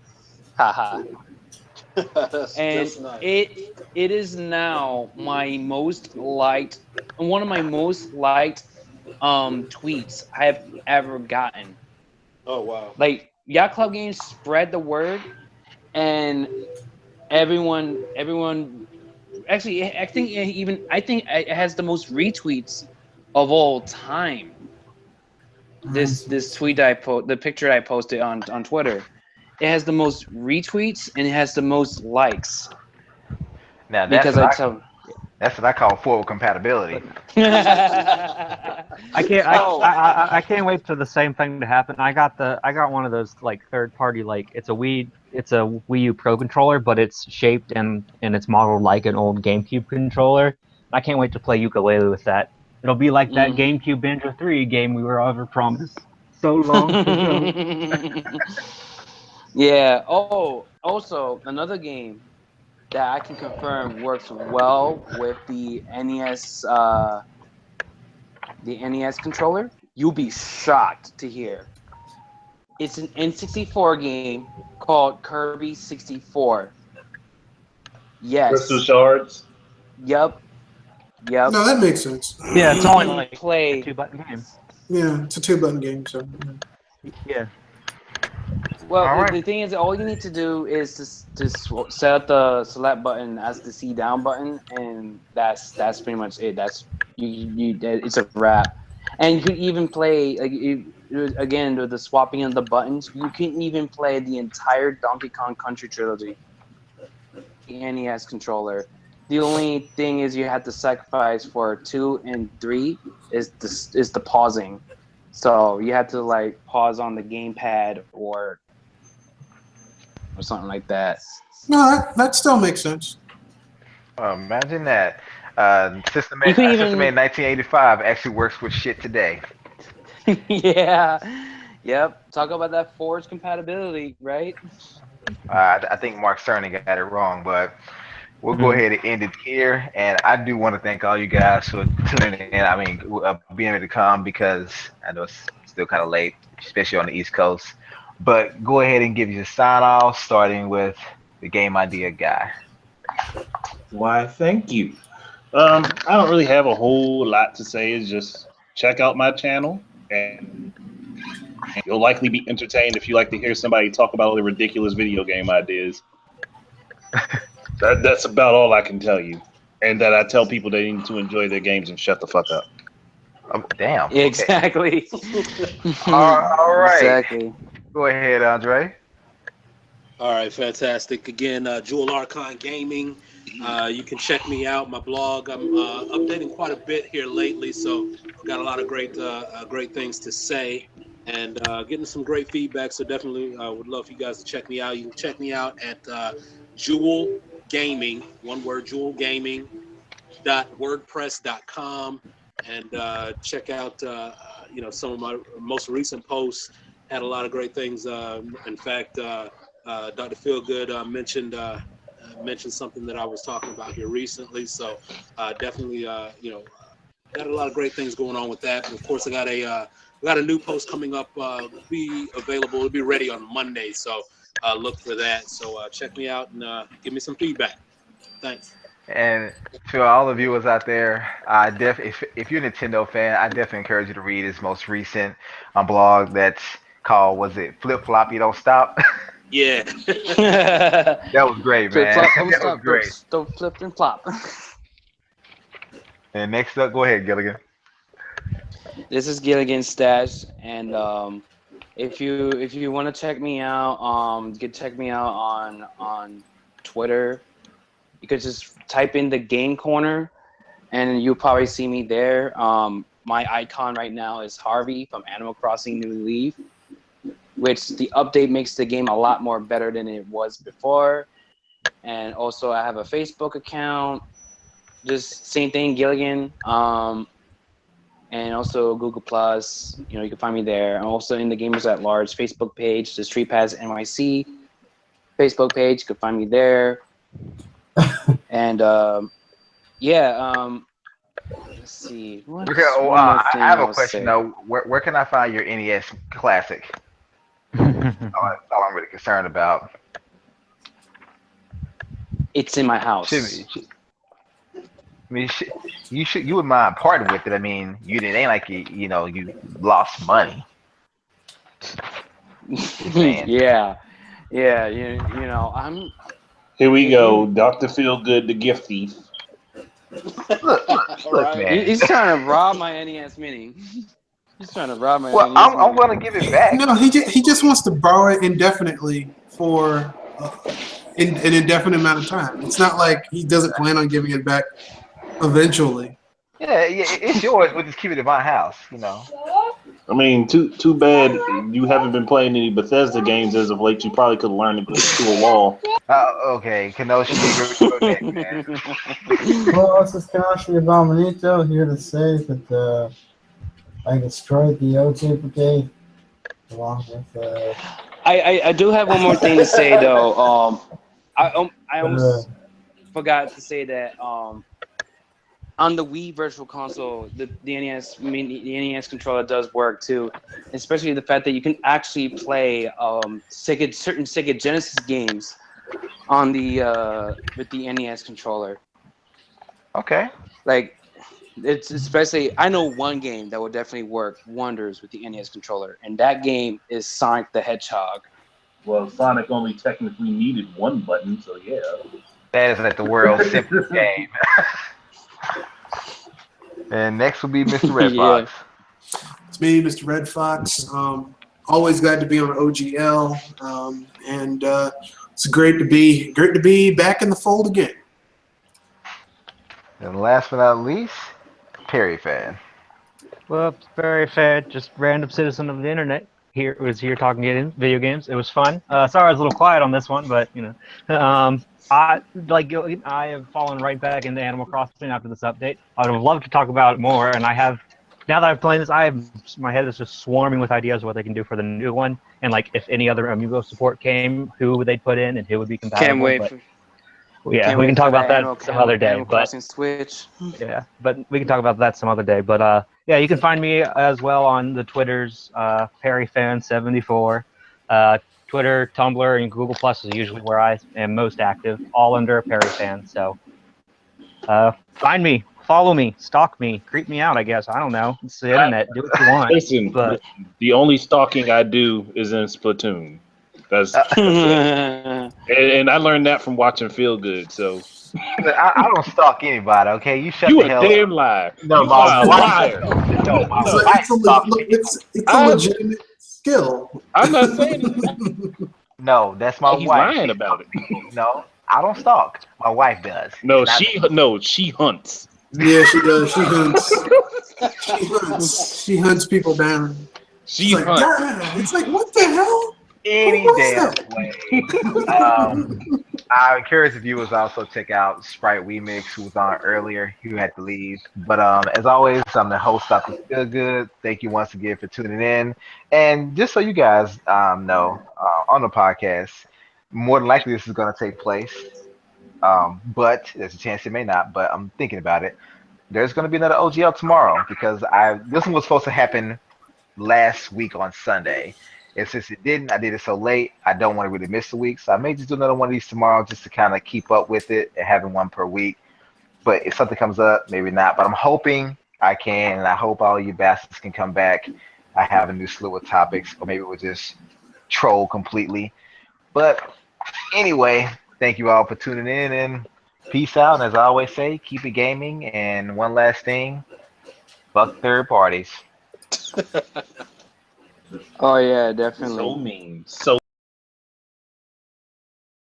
Haha. And nice. It is now my most liked, one of my most liked tweets I have ever gotten. Oh wow! Like Yacht Club Games spread the word, and everyone. Actually, I think it has the most retweets of all time. This tweet the picture I posted on Twitter, it has the most retweets and it has the most likes. Now that's That's what I call forward compatibility. I can't. Oh. I can't wait for the same thing to happen. I got one of those like third party it's a Wii U Pro controller, but it's shaped and it's modeled like an old GameCube controller. I can't wait to play ukulele with that. It'll be like that GameCube Banjo 3 game we were ever promised so long ago. Yeah. Oh, also another game that I can confirm works well with the NES controller. You'll be shocked to hear. It's an N64 game called Kirby 64. Yes. Crystal Shards. Yep. No, that makes sense. Yeah, it's only You like play a 2-button game. Yeah, it's a 2-button game, so. Yeah. Well, Alright. the thing is, all you need to do is just set up the select button as the C down button, and that's pretty much it. That's it's a wrap. And you can even play again with the swapping of the buttons. You can even play the entire Donkey Kong Country trilogy. The NES controller. The only thing is you have to sacrifice for 2 and 3 is the pausing. So you have to like pause on the gamepad or something like that. No, that still makes sense. Imagine that. System You made can System even- made 1985 actually works with shit today. Yeah. Yep. Talk about that forward compatibility, right? I think Mark Cerny got it wrong, but we'll go ahead and end it here. And I do want to thank all you guys for tuning in. I mean, being able to come because I know it's still kind of late, especially on the East Coast. But go ahead and give you a sign off, starting with the game idea guy. Why, thank you. I don't really have a whole lot to say. It's just check out my channel, and you'll likely be entertained if you like to hear somebody talk about all the ridiculous video game ideas. That's about all I can tell you. And that I tell people they need to enjoy their games and shut the fuck up. Oh, damn. Okay. Exactly. All right. Exactly. Go ahead, Andre. All right, fantastic. Again, Jewel Archon Gaming. You can check me out, my blog. I'm updating quite a bit here lately, so got a lot of great things to say and getting some great feedback. So definitely would love for you guys to check me out. You can check me out at Jewel Gaming, one word, jewelgaming.wordpress.com, and check out some of my most recent posts. Had a lot of great things. In fact, Dr. Feelgood mentioned something that I was talking about here recently. So definitely, got a lot of great things going on with that. And of course, I got a new post coming up. It'll be available. It'll be ready on Monday. So look for that. So check me out and give me some feedback. Thanks. And to all the viewers out there, if you're a Nintendo fan, I definitely encourage you to read his most recent blog that's called, was it Flip Flop You Don't Stop? Yeah. That was great, man. That was great. Don't flip and flop. And next up, go ahead, Gilligan. This is Gilligan Stash, and if you want to check me out, you can check me out on Twitter. You could just type in the Game Corner, and you'll probably see me there. My icon right now is Harvey from Animal Crossing New Leaf, which the update makes the game a lot more better than it was before. And also, I have a Facebook account, just same thing, Gilligan. And also Google Plus. You can find me there. I'm also in the Gamers at Large Facebook page, the Street Pass NYC Facebook page. You can find me there. And let's see. I have a question though. Where can I find your NES Classic? That's all I'm really concerned about. It's in my house. I mean, you wouldn't mind parting with it. I mean, it ain't like you lost money. Yeah. I'm. Here we go, Dr. Feelgood, the gift thief. Look, man. He's trying to rob my NES Mini. He's trying to rob my. Well, NES I'm Mini. gonna give it back. No, he just wants to borrow it indefinitely for an indefinite amount of time. It's not like he doesn't plan on giving it back Eventually. Yeah, it's yours. We'll just keep it in my house, I mean, too bad you haven't been playing any Bethesda games as of late. You probably could learn to glitch through a wall. Okay, Kenosha, go next, man. Well, this is Kanashi Abominito here to say that I destroyed the OJ Brigade along with. I do have one more thing to say though. I almost forgot to say that on the Wii Virtual Console, the NES, the NES controller does work too, especially the fact that you can actually play certain Sega Genesis games on the with the NES controller. Okay. Like, it's especially, I know one game that will definitely work wonders with the NES controller, and that game is Sonic the Hedgehog. Well, Sonic only technically needed one button, so yeah. That is like the world's simplest game. And next will be Mr. Red Yeah. Fox. It's me, Mr. Red Fox. Always glad to be on OGL, and it's great to be back in the fold again. And last but not least, Perry Fan. Well, very fair. Just random citizen of the internet. Here talking video games. It was fun. Sorry I was a little quiet on this one, but I have fallen right back into Animal Crossing after this update. I would have loved to talk about it more, and I have. Now that I've played this, my head is just swarming with ideas of what they can do for the new one, and like if any other Amiibo support came, who would they put in, and who would be compatible. Can't wait. Yeah, we can talk about that some other day. Animal Crossing Switch. Yeah, but we can talk about that some other day. But yeah, you can find me as well on the Twitters, PerryFan74. Twitter, Tumblr, and Google Plus is usually where I am most active, all under PerryFan. So find me, follow me, stalk me, creep me out, I guess. I don't know. It's the internet. Do what you want. Listen, but the only stalking I do is in Splatoon. That's and I learned that from watching Feel Good. So I don't stalk anybody. Okay, you shut you the a hell damn up. liar. No, you my are a liar. No, my It's, wife stalks me. it's a legitimate skill. I'm not saying that. No, that's my He's wife. lying about it. No, I don't stalk. My wife does. No, And she hunts. Yeah, she does. She hunts. She hunts people down. She It's like, hunts. "Dad," it's like, what the hell? any What was damn that? way. I encourage the viewers also check out Sprite Remix, who was on earlier. He had to leave. But as always, I'm the host of DrFeelGood. Thank you once again for tuning in. And just so you guys know, on the podcast, more than likely this is going to take place. But there's a chance it may not. But I'm thinking about it. There's going to be another OGL tomorrow because this one was supposed to happen last week on Sunday. And since it didn't, I did it so late, I don't want to really miss a week. So I may just do another one of these tomorrow just to kind of keep up with it and having one per week. But if something comes up, maybe not. But I'm hoping I can, and I hope all you bastards can come back. I have a new slew of topics, or maybe we'll just troll completely. But anyway, thank you all for tuning in, and peace out. And as I always say, keep it gaming. And one last thing, fuck third parties. Oh yeah, definitely. So mean. So